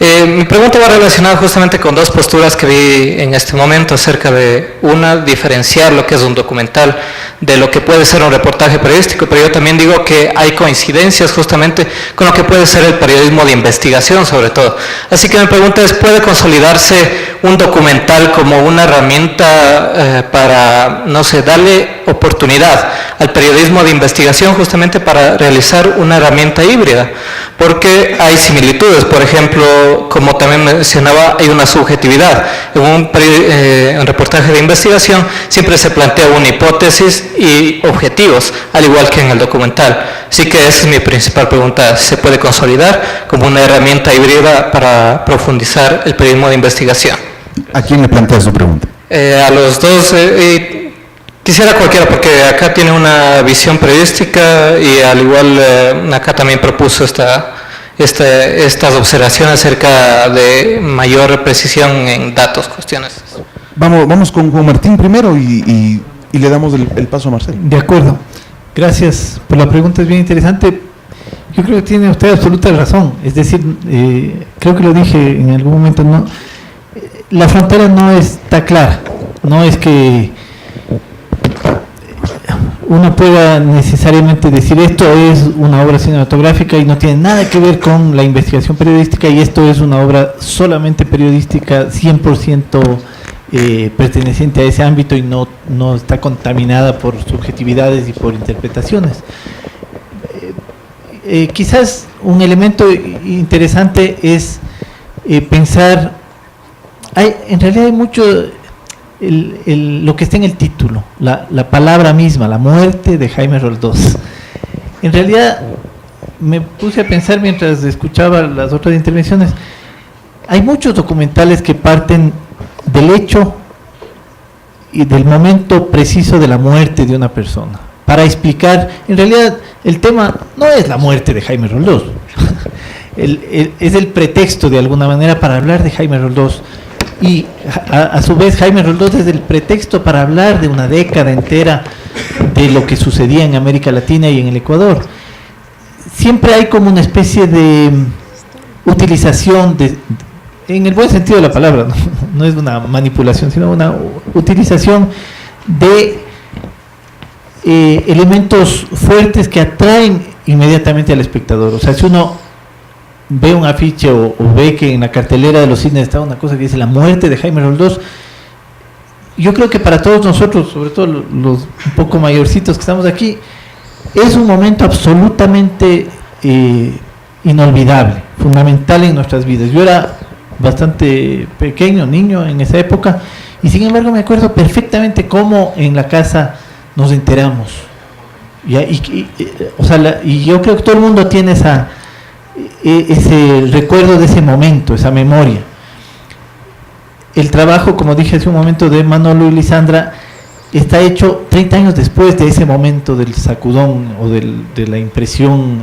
Mi pregunta va relacionada justamente con dos posturas que vi en este momento acerca de, una, diferenciar lo que es un documental de lo que puede ser un reportaje periodístico, pero yo también digo que hay coincidencias justamente con lo que puede ser el periodismo de investigación sobre todo. Así que mi pregunta es, ¿puede consolidarse un documental como una herramienta para, no sé, darle oportunidad al periodismo de investigación justamente para realizar una herramienta híbrida? Porque hay similitudes, por ejemplo, como también mencionaba, hay una subjetividad. En un reportaje de investigación siempre se plantea una hipótesis y objetivos, al igual que en el documental. Así que esa es mi principal pregunta, ¿se puede consolidar como una herramienta híbrida para profundizar el periodismo de investigación? ¿A quién le plantea su pregunta? A los dos, quisiera cualquiera, porque acá tiene una visión periodística y al igual acá también propuso estas observaciones acerca de mayor precisión en datos, cuestiones. Vamos con Juan Martín primero y le damos el paso a Marcelo. De acuerdo. Gracias por la pregunta, es bien interesante. Yo creo que tiene usted absoluta razón. Es decir, creo que lo dije en algún momento, no, la frontera no está clara. No es que uno pueda necesariamente decir esto es una obra cinematográfica y no tiene nada que ver con la investigación periodística y esto es una obra solamente periodística 100% perteneciente a ese ámbito y no está contaminada por subjetividades y por interpretaciones. Quizás un elemento interesante es pensar, en realidad hay mucho lo que está en el título, la palabra misma, la muerte de Jaime Roldós. En realidad me puse a pensar mientras escuchaba las otras intervenciones, hay muchos documentales que parten del hecho y del momento preciso de la muerte de una persona, para explicar, en realidad el tema no es la muerte de Jaime Roldós, es el pretexto de alguna manera para hablar de Jaime Roldós. Y a su vez Jaime Roldós es el pretexto para hablar de una década entera de lo que sucedía en América Latina y en el Ecuador. Siempre hay como una especie de utilización, en el buen sentido de la palabra, no es una manipulación, sino una utilización de elementos fuertes que atraen inmediatamente al espectador. O sea, si uno ve un afiche o ve que en la cartelera de los cines está una cosa que dice la muerte de Jaime Roldós, yo creo que para todos nosotros, sobre todo los un poco mayorcitos que estamos aquí, es un momento absolutamente inolvidable, fundamental en nuestras vidas. Yo era bastante pequeño, niño en esa época, y sin embargo me acuerdo perfectamente cómo en la casa nos enteramos. Y yo creo que todo el mundo tiene ese recuerdo de ese momento, esa memoria. El trabajo, como dije hace un momento, de Manolo y Lisandra está hecho 30 años después de ese momento del sacudón o de la impresión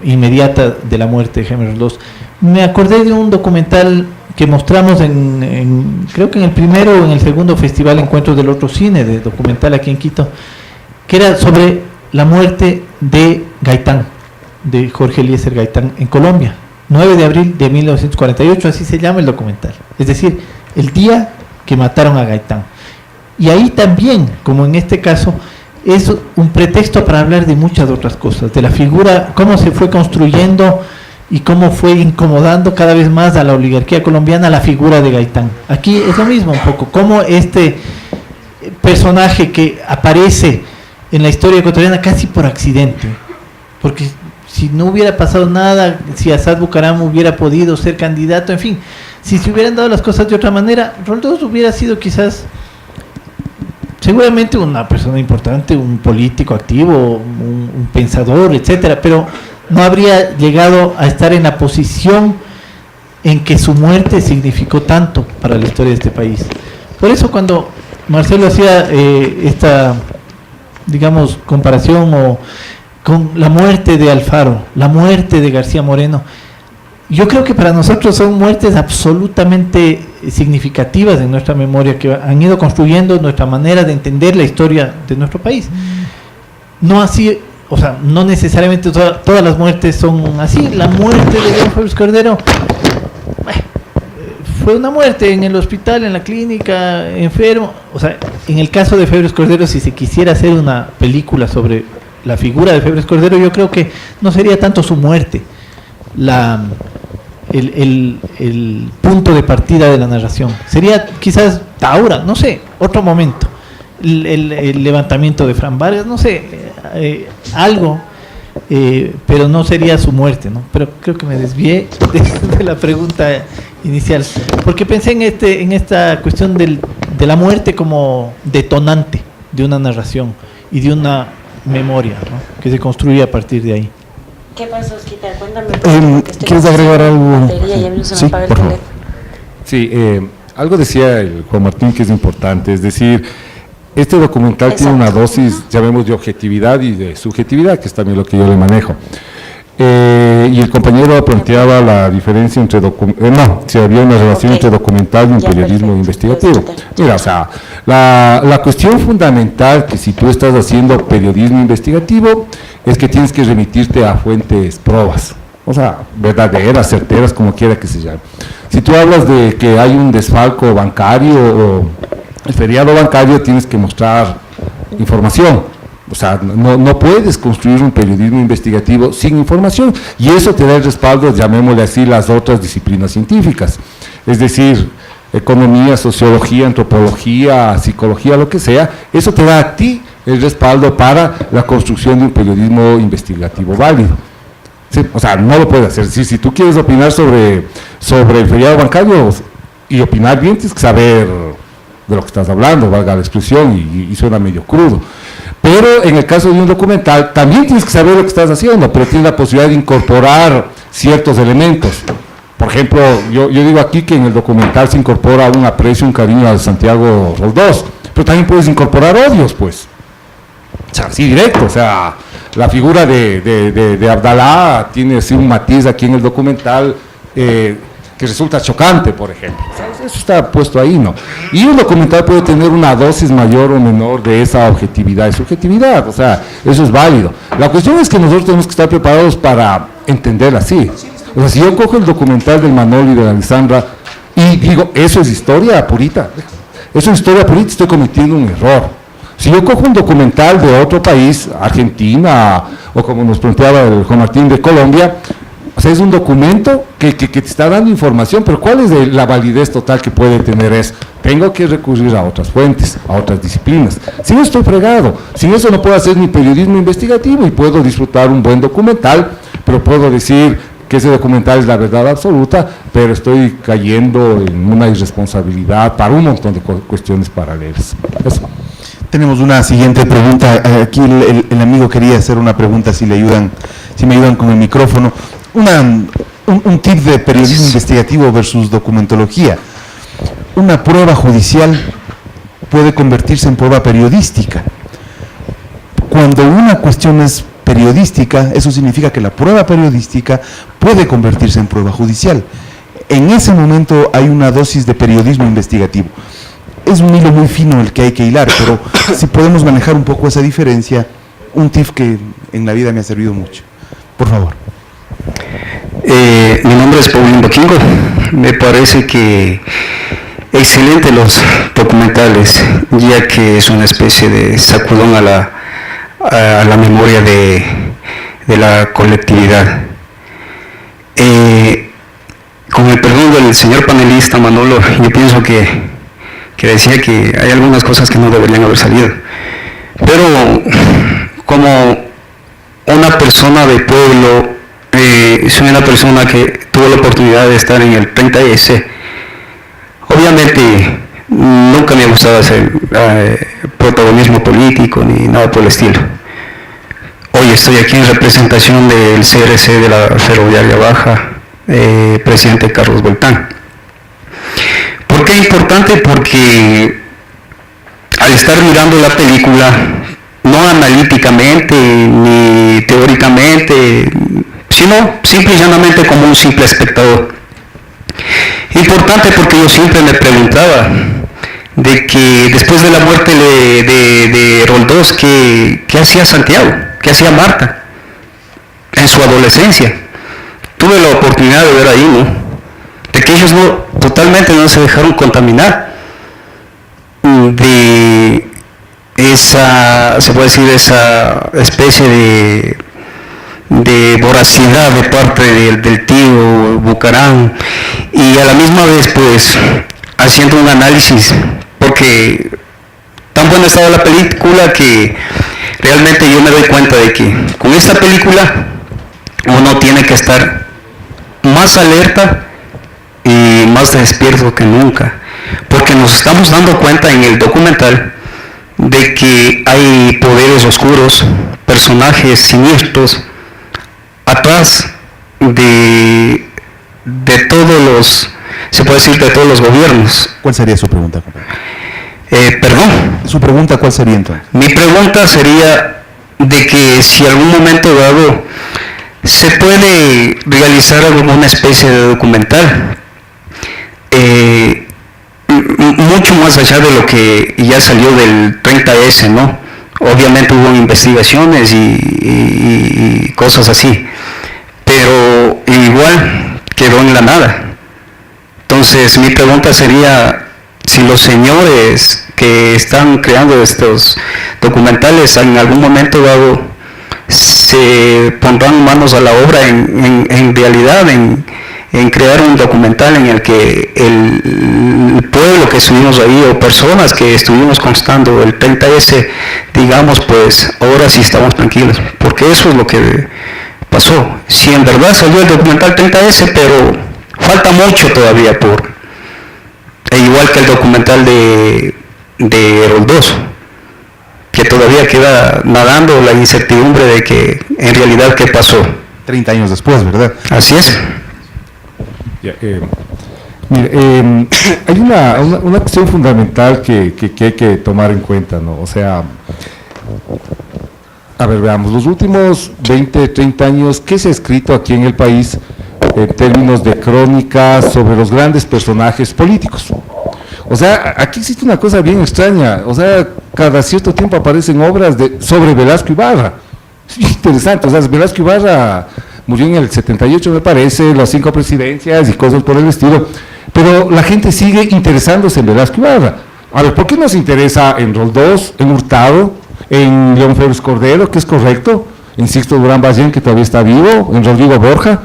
inmediata de la muerte de Jaime Roldós. Me acordé de un documental que mostramos creo que en el primero o en el segundo Festival Encuentros del Otro Cine, de documental aquí en Quito, que era sobre la muerte de Gaitán, de Jorge Eliezer Gaitán en Colombia, 9 de abril de 1948, así se llama el documental, es decir, el día que mataron a Gaitán. Y ahí también, como en este caso, es un pretexto para hablar de muchas otras cosas, de la figura, cómo se fue construyendo y cómo fue incomodando cada vez más a la oligarquía colombiana la figura de Gaitán. Aquí es lo mismo un poco, cómo este personaje que aparece en la historia ecuatoriana casi por accidente, porque si no hubiera pasado nada, si Asad Bucaram hubiera podido ser candidato, en fin, si se hubieran dado las cosas de otra manera, Roldós hubiera sido quizás, seguramente una persona importante, un político activo, un pensador, etcétera, pero no habría llegado a estar en la posición en que su muerte significó tanto para la historia de este país. Por eso cuando Marcelo hacía esta, digamos, comparación con la muerte de Alfaro, la muerte de García Moreno, yo creo que para nosotros son muertes absolutamente significativas en nuestra memoria, que han ido construyendo nuestra manera de entender la historia de nuestro país. No así o sea, no necesariamente todas las muertes son así. La muerte de León Febres Cordero fue una muerte en el hospital, en la clínica, enfermo. O sea, en el caso de Febres Cordero, si se quisiera hacer una película sobre la figura de Febres Cordero, yo creo que no sería tanto su muerte el punto de partida de la narración. Sería quizás Taura, no sé, otro momento. El levantamiento de Fran Vargas, no sé, algo, pero no sería su muerte, ¿no? Pero creo que me desvié de la pregunta inicial, porque pensé en esta cuestión de la muerte como detonante de una narración y de una memoria, ¿no?, que se construye a partir de ahí. ¿Qué pasó, Osquita? Cuéntame. ¿Quieres agregar algo? Sí, por favor. Sí, algo decía el Juan Martín que es importante, es decir, este documental tiene una dosis, llamemos, de objetividad y de subjetividad, que es también lo que yo le manejo. Y el compañero planteaba la diferencia entre si había una relación entre documental y un periodismo investigativo. Mira, o sea, la cuestión fundamental que si tú estás haciendo periodismo investigativo es que tienes que remitirte a fuentes probas, o sea, verdaderas, certeras, como quiera que se llame. Si tú hablas de que hay un desfalco bancario o el feriado bancario, tienes que mostrar información. O sea, no puedes construir un periodismo investigativo sin información, y eso te da el respaldo, llamémosle así, las otras disciplinas científicas, es decir, economía, sociología, antropología, psicología, lo que sea. Eso te da a ti el respaldo para la construcción de un periodismo investigativo válido. Sí, o sea, no lo puedes hacer. Si tú quieres opinar sobre el feriado bancario y opinar bien, tienes que saber de lo que estás hablando, valga la expresión, y suena medio crudo. Pero en el caso de un documental, también tienes que saber lo que estás haciendo, pero tienes la posibilidad de incorporar ciertos elementos. Por ejemplo, yo digo aquí que en el documental se incorpora un aprecio, un cariño a Santiago Roldós, pero también puedes incorporar odios, pues. O sea, así directo, o sea, la figura de Abdalá tiene así un matiz aquí en el documental que resulta chocante, por ejemplo. O sea, eso está puesto ahí, ¿no? Y un documental puede tener una dosis mayor o menor de esa objetividad y subjetividad, o sea, eso es válido. La cuestión es que nosotros tenemos que estar preparados para entenderla así. O sea, si yo cojo el documental del Manolo y de la Alessandra y digo, eso es historia purita, estoy cometiendo un error. Si yo cojo un documental de otro país, Argentina, o como nos planteaba el Juan Martín, de Colombia, o sea, es un documento que te está dando información, pero ¿cuál es la validez total que puede tener eso? Tengo que recurrir a otras fuentes, a otras disciplinas. Sin eso estoy fregado, sin eso no puedo hacer ni periodismo investigativo y puedo disfrutar un buen documental, pero puedo decir que ese documental es la verdad absoluta, pero estoy cayendo en una irresponsabilidad para un montón de cuestiones paralelas. Eso. Tenemos una siguiente pregunta. Aquí el amigo quería hacer una pregunta, si me ayudan con el micrófono. Un tip de periodismo investigativo versus documentología. Una prueba judicial puede convertirse en prueba periodística. Cuando una cuestión es periodística, eso significa que la prueba periodística puede convertirse en prueba judicial. En ese momento hay una dosis de periodismo investigativo. Es un hilo muy fino el que hay que hilar, pero si podemos manejar un poco esa diferencia, un tip que en la vida me ha servido mucho. Por favor. Mi nombre es Paulín Boquingo. Me parece que excelente los documentales, ya que es una especie de sacudón a la memoria de la colectividad. Con el perdón del señor panelista Manolo, yo pienso que decía que hay algunas cosas que no deberían haber salido, pero como una persona de pueblo, soy una persona que tuvo la oportunidad de estar en el 30S. Obviamente nunca me ha gustado hacer protagonismo político ni nada por el estilo. Hoy estoy aquí en representación del CRC de la Ferroviaria Baja, presidente Carlos Beltrán. ¿Por qué es importante? Porque al estar mirando la película, no analíticamente ni teóricamente, sino simple y llanamente como un simple espectador. Importante porque yo siempre me preguntaba de que después de la muerte de Roldós, ¿qué hacía Santiago? que hacía Marta en su adolescencia. Tuve la oportunidad de ver ahí, ¿no? De que ellos totalmente no se dejaron contaminar de esa, se puede decir, esa especie de voracidad de parte del tío Bucarán, y a la misma vez pues haciendo un análisis, porque tan buena estaba la película que realmente yo me doy cuenta de que con esta película uno tiene que estar más alerta y más despierto que nunca, porque nos estamos dando cuenta en el documental de que hay poderes oscuros, personajes siniestros atrás de todos los, se puede decir, de todos los gobiernos. ¿Cuál sería su pregunta, compañero? Perdón. ¿Su pregunta cuál sería entonces? Mi pregunta sería de que si algún momento dado se puede realizar alguna especie de documental mucho más allá de lo que ya salió del 30S, ¿no? Obviamente hubo investigaciones y cosas así, pero igual quedó en la nada. Entonces mi pregunta sería si los señores que están creando estos documentales en algún momento dado se pondrán manos a la obra en realidad en crear un documental en el que el pueblo que estuvimos ahí o personas que estuvimos constando el 30S, digamos, pues ahora sí estamos tranquilos, porque eso es lo que pasó. Si en verdad salió el documental 30S, pero falta mucho todavía igual que el documental de Roldós, que todavía queda nadando la incertidumbre de que en realidad qué pasó. 30 años después, ¿verdad? Así es. Mire, hay una cuestión fundamental que hay que tomar en cuenta, ¿no? O sea, a ver, veamos, los últimos 20, 30 años, ¿qué se ha escrito aquí en el país en términos de crónicas sobre los grandes personajes políticos? O sea, aquí existe una cosa bien extraña, o sea, cada cierto tiempo aparecen obras sobre Velasco Ibarra. Es interesante, o sea, Velasco Ibarra murió en el 78, me parece, las 5 presidencias y cosas por el estilo, pero la gente sigue interesándose en Velasco Ibarra. A ver, ¿por qué no se interesa en Roldós, en Hurtado, en León Febres Cordero, que es correcto, en Sixto Durán Ballén, que todavía está vivo, en Rodrigo Borja?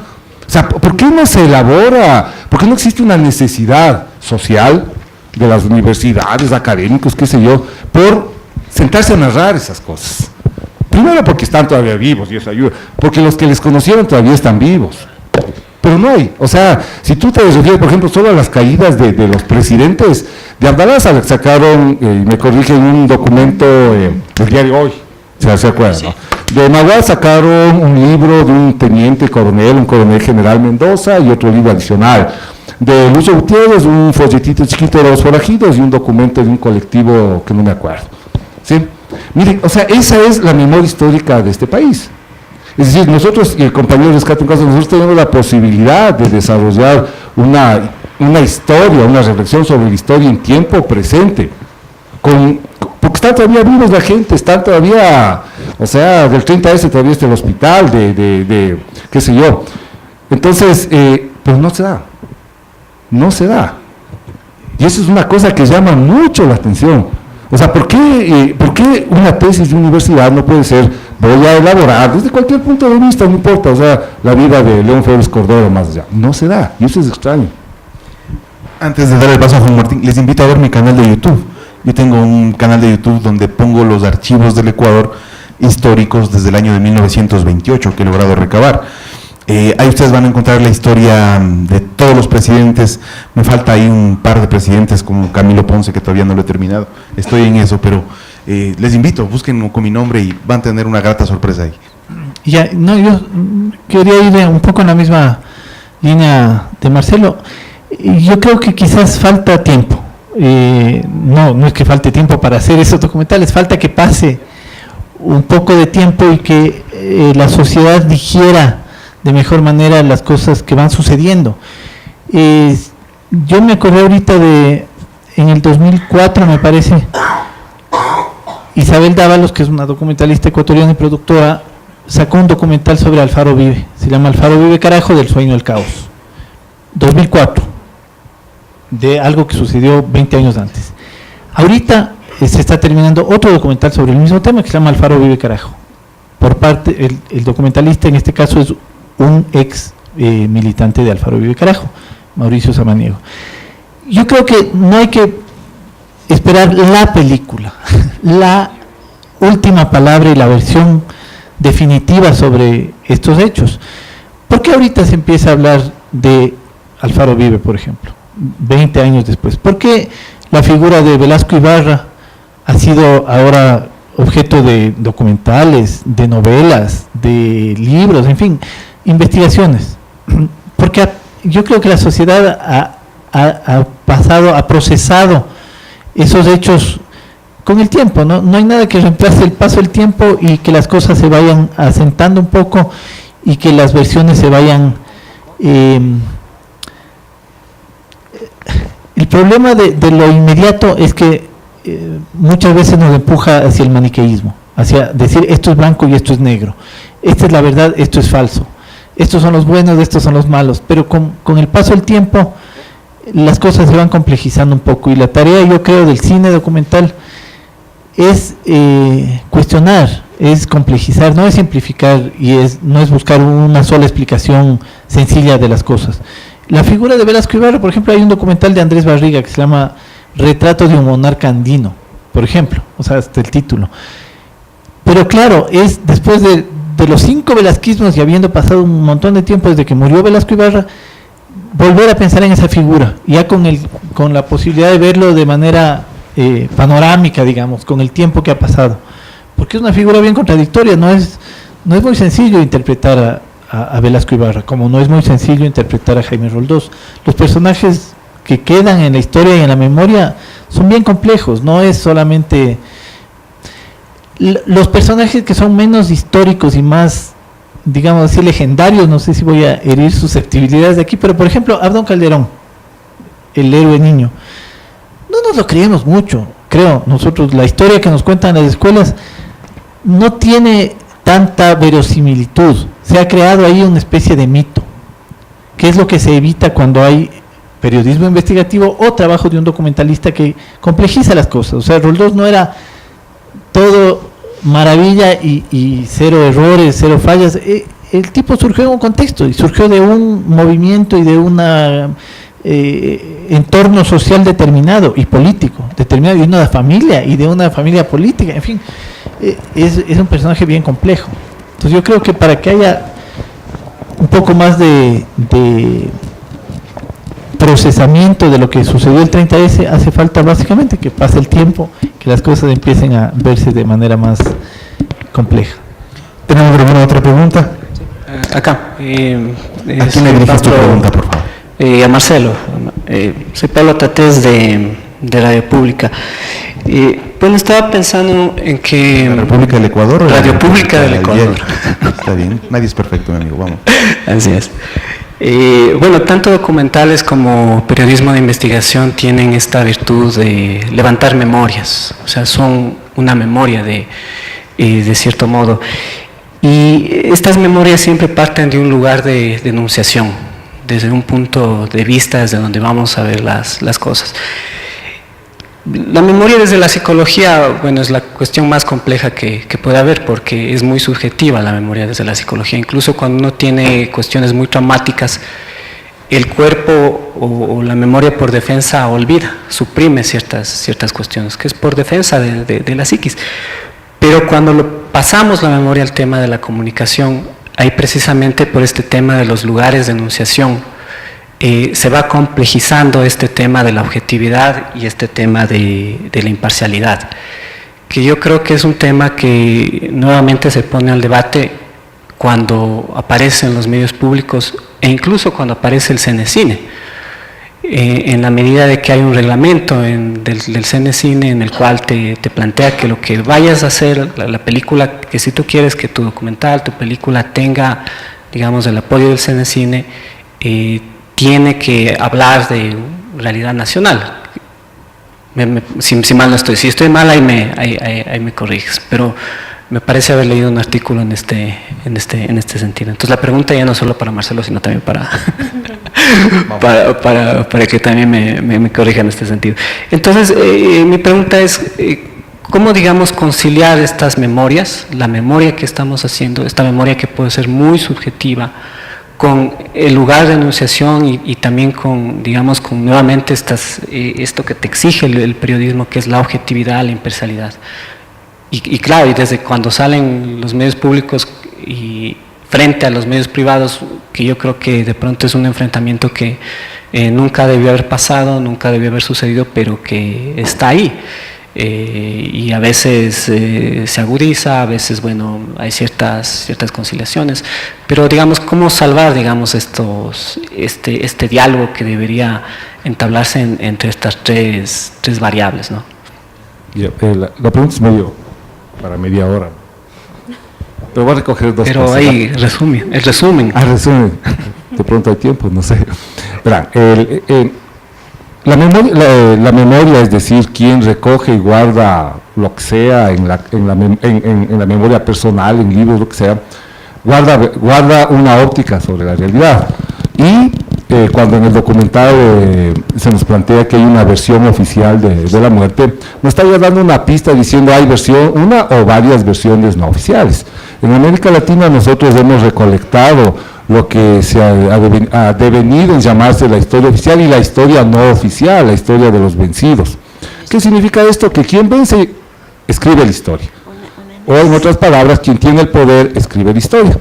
O sea, ¿por qué no se elabora? ¿Por qué no existe una necesidad social de las universidades, académicos, qué sé yo, por sentarse a narrar esas cosas? Primero porque están todavía vivos y eso ayuda, porque los que les conocieron todavía están vivos, pero no hay, o sea, si tú te refieres, por ejemplo, solo a las caídas de los presidentes, de Abdalá sacaron, me corrigen, un documento del diario Hoy, se acuerdan, ¿no? De Nahuatl sacaron un libro de un teniente coronel, un coronel general Mendoza, y otro libro adicional. De Lucio Gutiérrez, un folletito chiquito de los forajidos y un documento de un colectivo que no me acuerdo, ¿sí? Miren, o sea, esa es la memoria histórica de este país. Es decir, nosotros, y el compañero Rescate en Casa, nosotros tenemos la posibilidad de desarrollar una historia, una reflexión sobre la historia en tiempo presente, porque están todavía vivos la gente, están todavía, o sea, del 30S todavía está el hospital, de qué sé yo. Entonces, pues no se da. Y eso es una cosa que llama mucho la atención. O sea, ¿por qué una tesis de universidad no puede ser, voy a elaborar desde cualquier punto de vista, no importa, o sea, la vida de León Febres Cordero más allá? No se da, y eso es extraño. Antes de dar el paso a Juan Martín, les invito a ver mi canal de YouTube. Yo tengo un canal de YouTube donde pongo los archivos del Ecuador históricos desde el año de 1928 que he logrado recabar. Ahí ustedes van a encontrar la historia de todos los presidentes. Me falta ahí un par de presidentes como Camilo Ponce, que todavía no lo he terminado. Estoy en eso, pero les invito, busquen con mi nombre y van a tener una grata sorpresa ahí. Ya, no, yo quería ir un poco en la misma línea de Marcelo. Yo creo que quizás falta tiempo. No es que falte tiempo para hacer esos documentales, falta que pase un poco de tiempo y que la sociedad digiera de mejor manera las cosas que van sucediendo. Yo me acordé ahorita en el 2004, me parece, Isabel Dávalos, que es una documentalista ecuatoriana y productora, sacó un documental sobre Alfaro Vive, se llama Alfaro Vive Carajo, del sueño al caos, 2004, de algo que sucedió 20 años antes. Ahorita se está terminando otro documental sobre el mismo tema que se llama Alfaro Vive Carajo, por parte, el documentalista en este caso es un ex militante de Alfaro Vive Carajo, Mauricio Samaniego. Yo creo que no hay que esperar la película, la última palabra y la versión definitiva sobre estos hechos. ¿Por qué ahorita se empieza a hablar de Alfaro Vive, por ejemplo, 20 años después? ¿Por qué la figura de Velasco Ibarra ha sido ahora objeto de documentales, de novelas, de libros, en fin, investigaciones? Porque yo creo que la sociedad ha procesado esos hechos con el tiempo, ¿no? No hay nada que reemplace el paso del tiempo y que las cosas se vayan asentando un poco y que las versiones se vayan... el problema de lo inmediato es que muchas veces nos empuja hacia el maniqueísmo, hacia decir esto es blanco y esto es negro, esta es la verdad, esto es falso, estos son los buenos, estos son los malos, pero con el paso del tiempo las cosas se van complejizando un poco y la tarea, yo creo, del cine documental es cuestionar, es complejizar, no es simplificar y no es buscar una sola explicación sencilla de las cosas. La figura de Velasco Ibarra, por ejemplo, hay un documental de Andrés Barriga que se llama Retrato de un monarca andino, por ejemplo, o sea, hasta el título. Pero claro, es después de los 5 velasquismos y habiendo pasado un montón de tiempo desde que murió Velasco Ibarra, volver a pensar en esa figura, ya con la posibilidad de verlo de manera panorámica, digamos, con el tiempo que ha pasado, porque es una figura bien contradictoria, no es muy sencillo interpretar a Velasco Ibarra, como no es muy sencillo interpretar a Jaime Roldós. Los personajes que quedan en la historia y en la memoria son bien complejos, no es solamente... Los personajes que son menos históricos y más, digamos así, legendarios, no sé si voy a herir susceptibilidades de aquí, pero por ejemplo, Abdón Calderón, el héroe niño, no nos lo creemos mucho, creo, nosotros, la historia que nos cuentan en las escuelas no tiene tanta verosimilitud, se ha creado ahí una especie de mito, que es lo que se evita cuando hay periodismo investigativo o trabajo de un documentalista que complejiza las cosas. O sea, Roldós no era todo maravilla y cero errores, cero fallas. El tipo surgió en un contexto y surgió de un movimiento y de un entorno social determinado y político, determinado, y una familia y de una familia política, en fin, es un personaje bien complejo. Entonces yo creo que para que haya un poco más de procesamiento de lo que sucedió el 30S, hace falta básicamente que pase el tiempo, que las cosas empiecen a verse de manera más compleja. ¿Tenemos alguna otra pregunta? Acá. ¿A quién le diriges tu pregunta, por favor? A Marcelo. Soy Pablo Tatés de Radio Pública. Bueno, estaba pensando en que... ¿La República del Ecuador? Radio Pública del Ecuador. Está bien, nadie es perfecto, mi amigo, vamos. Así es. Bueno, tanto documentales como periodismo de investigación tienen esta virtud de levantar memorias, o sea, son una memoria de cierto modo. Y estas memorias siempre parten de un lugar de denunciación, desde un punto de vista desde donde vamos a ver las cosas. La memoria desde la psicología, bueno, es la cuestión más compleja que puede haber, porque es muy subjetiva la memoria desde la psicología. Incluso cuando uno tiene cuestiones muy traumáticas, el cuerpo o la memoria por defensa olvida, suprime ciertas cuestiones, que es por defensa de la psiquis. Pero cuando pasamos la memoria al tema de la comunicación, ahí precisamente por este tema de los lugares de enunciación, se va complejizando este tema de la objetividad y este tema de la imparcialidad, que yo creo que es un tema que nuevamente se pone al debate cuando aparece en los medios públicos e incluso cuando aparece el Cenecine, en la medida de que hay un reglamento del Cenecine en el cual te plantea que lo que vayas a hacer, la película, que si tú quieres que tu documental, tu película tenga, digamos, el apoyo del Cenecine, tiene que hablar de realidad nacional. Si mal no estoy, si estoy mal ahí me corriges, pero me parece haber leído un artículo en este sentido. Entonces la pregunta ya no solo para Marcelo, sino también para que también me corrija en este sentido. Entonces, mi pregunta es, ¿cómo, digamos, conciliar estas memorias, la memoria que estamos haciendo, esta memoria que puede ser muy subjetiva, con el lugar de enunciación y también con, digamos, con nuevamente esto que te exige el periodismo, que es la objetividad, la imparcialidad? Y claro, y desde cuando salen los medios públicos y frente a los medios privados, que yo creo que de pronto es un enfrentamiento que nunca debió haber pasado, nunca debió haber sucedido, pero que está ahí. Y a veces se agudiza, a veces, bueno, hay ciertas conciliaciones, pero digamos, ¿cómo salvar, digamos, este diálogo que debería entablarse entre estas tres variables, ¿no? La pregunta es para media hora, pero voy a recoger dos pero cosas. Pero ahí el resumen. Resumen, de pronto hay tiempo, no sé. Verá, la memoria, es decir, quien recoge y guarda lo que sea en la memoria personal, en libros, lo que sea, guarda una óptica sobre la realidad. Y cuando en el documental se nos plantea que hay una versión oficial de la muerte, nos está ya dando una pista diciendo hay una o varias versiones no oficiales. En América Latina nosotros hemos recolectado lo que se ha devenido en llamarse la historia oficial y la historia no oficial, la historia de los vencidos. ¿Qué significa esto? Que quien vence escribe la historia. O en otras palabras, quien tiene el poder escribe la historia.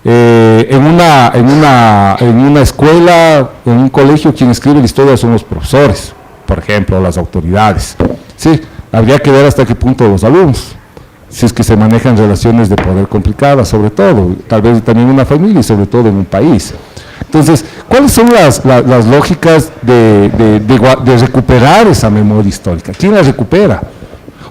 En una escuela, en un colegio, quien escribe la historia son los profesores, por ejemplo, las autoridades. Sí, habría que ver hasta qué punto los alumnos, si es que se manejan relaciones de poder complicadas, sobre todo, tal vez también en una familia y sobre todo en un país. Entonces, ¿cuáles son las lógicas de recuperar esa memoria histórica? ¿Quién la recupera?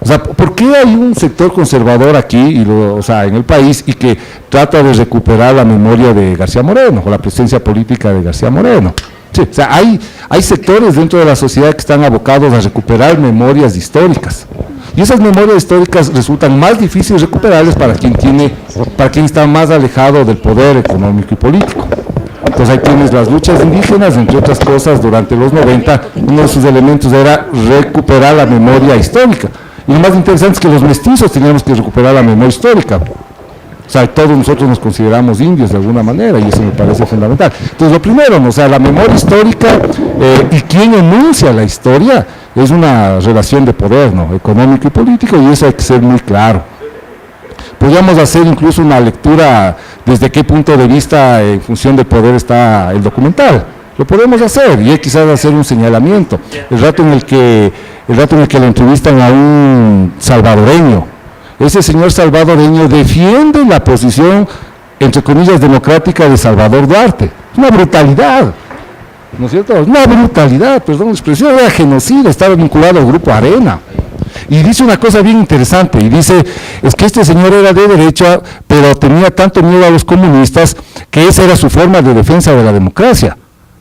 O sea, ¿por qué hay un sector conservador aquí, en el país, y que trata de recuperar la memoria de García Moreno, o la presencia política de García Moreno? Sí, o sea, hay sectores dentro de la sociedad que están abocados a recuperar memorias históricas. Y esas memorias históricas resultan más difíciles recuperarlas para quien está más alejado del poder económico y político. Entonces ahí tienes las luchas indígenas, entre otras cosas, durante los 90, uno de sus elementos era recuperar la memoria histórica. Y lo más interesante es que los mestizos teníamos que recuperar la memoria histórica. O sea, todos nosotros nos consideramos indios de alguna manera y eso me parece fundamental. Entonces, lo primero, o sea, la memoria histórica y quien enuncia la historia es una relación de poder, ¿no? Económico y político, y eso hay que ser muy claro. Podríamos hacer incluso una lectura desde qué punto de vista en función del poder está el documental. Lo podemos hacer y quizás hacer un señalamiento. El rato en el que le entrevistan a un salvadoreño, ese señor salvadoreño defiende la posición, entre comillas, democrática de Salvador Duarte. Es una brutalidad, ¿no es cierto? Es una brutalidad, perdón la expresión, era genocida, estaba vinculado al grupo Arena. Y dice una cosa bien interesante, y dice, es que este señor era de derecha, pero tenía tanto miedo a los comunistas, que esa era su forma de defensa de la democracia.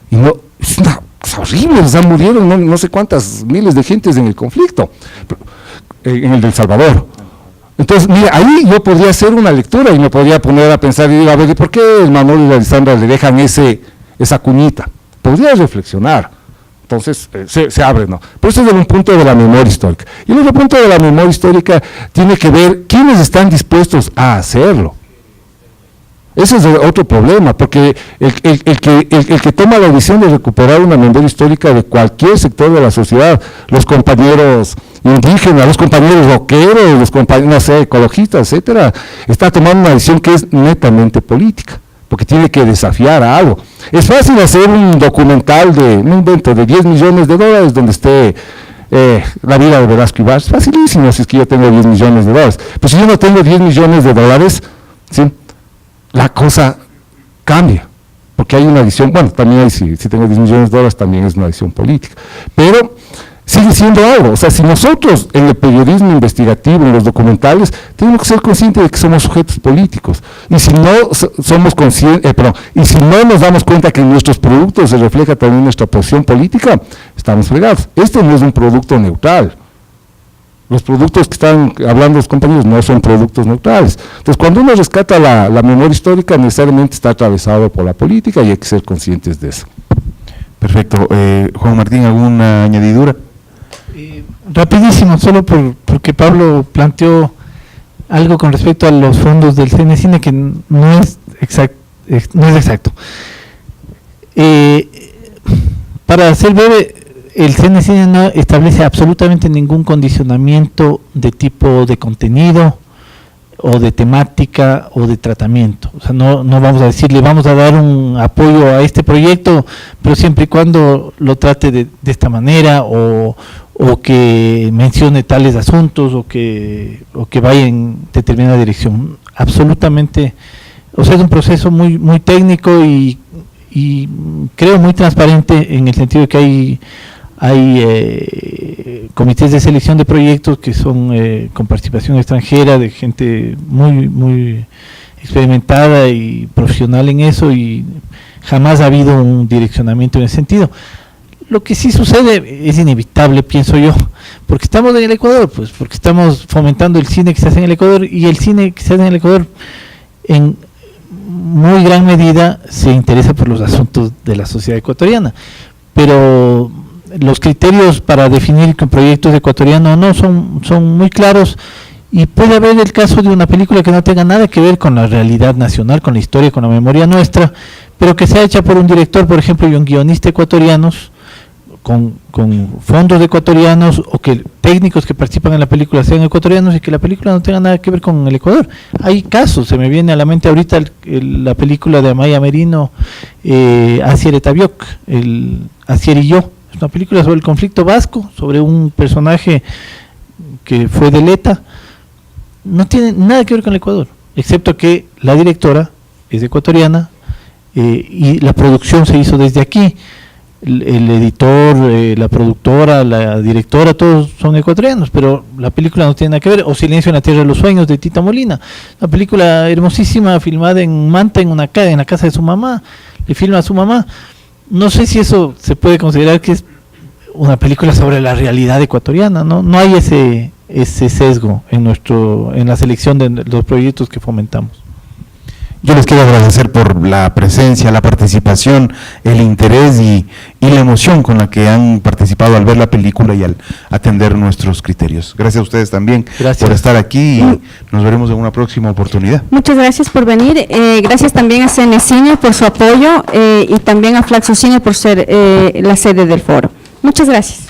Y no, es horrible, o sea, murieron no sé cuántas miles de gentes en el conflicto, en el del Salvador. Entonces, mira, ahí yo podría hacer una lectura y me podría poner a pensar y digo, a ver, ¿por qué el Manuel y la Lisandra le dejan esa cuñita? Podría reflexionar. Entonces, se abre, ¿no? Pero eso es desde un punto de la memoria histórica. Y el otro punto de la memoria histórica tiene que ver quiénes están dispuestos a hacerlo. Ese es otro problema, porque el que toma la decisión de recuperar una memoria histórica de cualquier sector de la sociedad, los compañeros indígenas, los compañeros roqueros, los compañeros, no sé, ecologistas, etcétera, está tomando una decisión que es netamente política, porque tiene que desafiar a algo. Es fácil hacer un documental de 10 millones de dólares donde esté la vida de Velasco Ibarra, es facilísimo si es que yo tengo 10 millones de dólares. Pero si yo no tengo 10 millones de dólares, ¿sí?, la cosa cambia, porque hay una visión, bueno, también hay, si tengo 10 millones de dólares, también es una visión política, pero sigue siendo algo. O sea, si nosotros en el periodismo investigativo, en los documentales, tenemos que ser conscientes de que somos sujetos políticos, y si no somos conscientes, y si no nos damos cuenta que en nuestros productos se refleja también nuestra posición política, estamos fregados. Este no es un producto neutral. los productos que están hablando los compañeros no son productos neutrales. Entonces, cuando uno rescata la memoria histórica, necesariamente está atravesado por la política y hay que ser conscientes de eso. Perfecto. Juan Martín, ¿alguna añadidura? Rapidísimo, solo porque Pablo planteó algo con respecto a los fondos del CNCine que no es exacto. Para ser breve, el CNCine no establece absolutamente ningún condicionamiento de tipo de contenido o de temática o de tratamiento. O sea, no vamos a decirle vamos a dar un apoyo a este proyecto, pero siempre y cuando lo trate de esta manera o que mencione tales asuntos o que vaya en determinada dirección. Absolutamente, o sea, es un proceso muy técnico y creo muy transparente en el sentido de que hay comités de selección de proyectos que son con participación extranjera de gente muy experimentada y profesional en eso, y jamás ha habido un direccionamiento en ese sentido. Lo que sí sucede es inevitable, pienso yo, porque estamos en el Ecuador, pues porque estamos fomentando el cine que se hace en el Ecuador, y el cine que se hace en el Ecuador en muy gran medida se interesa por los asuntos de la sociedad ecuatoriana, pero los criterios para definir que un proyecto es ecuatoriano o no son muy claros, y puede haber el caso de una película que no tenga nada que ver con la realidad nacional, con la historia, con la memoria nuestra, pero que sea hecha por un director, por ejemplo, y un guionista ecuatorianos, con fondos ecuatorianos, o que técnicos que participan en la película sean ecuatorianos y que la película no tenga nada que ver con el Ecuador. Hay casos, se me viene a la mente ahorita la película de Amaya Merino, Asier Etabiok, Asier y yo, es una película sobre el conflicto vasco, sobre un personaje que fue del ETA, no tiene nada que ver con el Ecuador, excepto que la directora es ecuatoriana y la producción se hizo desde aquí. El editor, la productora, la directora, todos son ecuatorianos, pero la película no tiene nada que ver. O Silencio en la Tierra de los Sueños, de Tita Molina, una película hermosísima, filmada en Manta, en la casa de su mamá, le filma a su mamá. No sé si eso se puede considerar que es una película sobre la realidad ecuatoriana, no hay ese sesgo en la selección de los proyectos que fomentamos. Yo les quiero agradecer por la presencia, la participación, el interés y la emoción con la que han participado al ver la película y al atender nuestros criterios. Gracias a ustedes también por estar aquí, y nos veremos en una próxima oportunidad. Muchas gracias por venir. Gracias también a CNCine por su apoyo y también a Flaxo Cine por ser la sede del foro. Muchas gracias.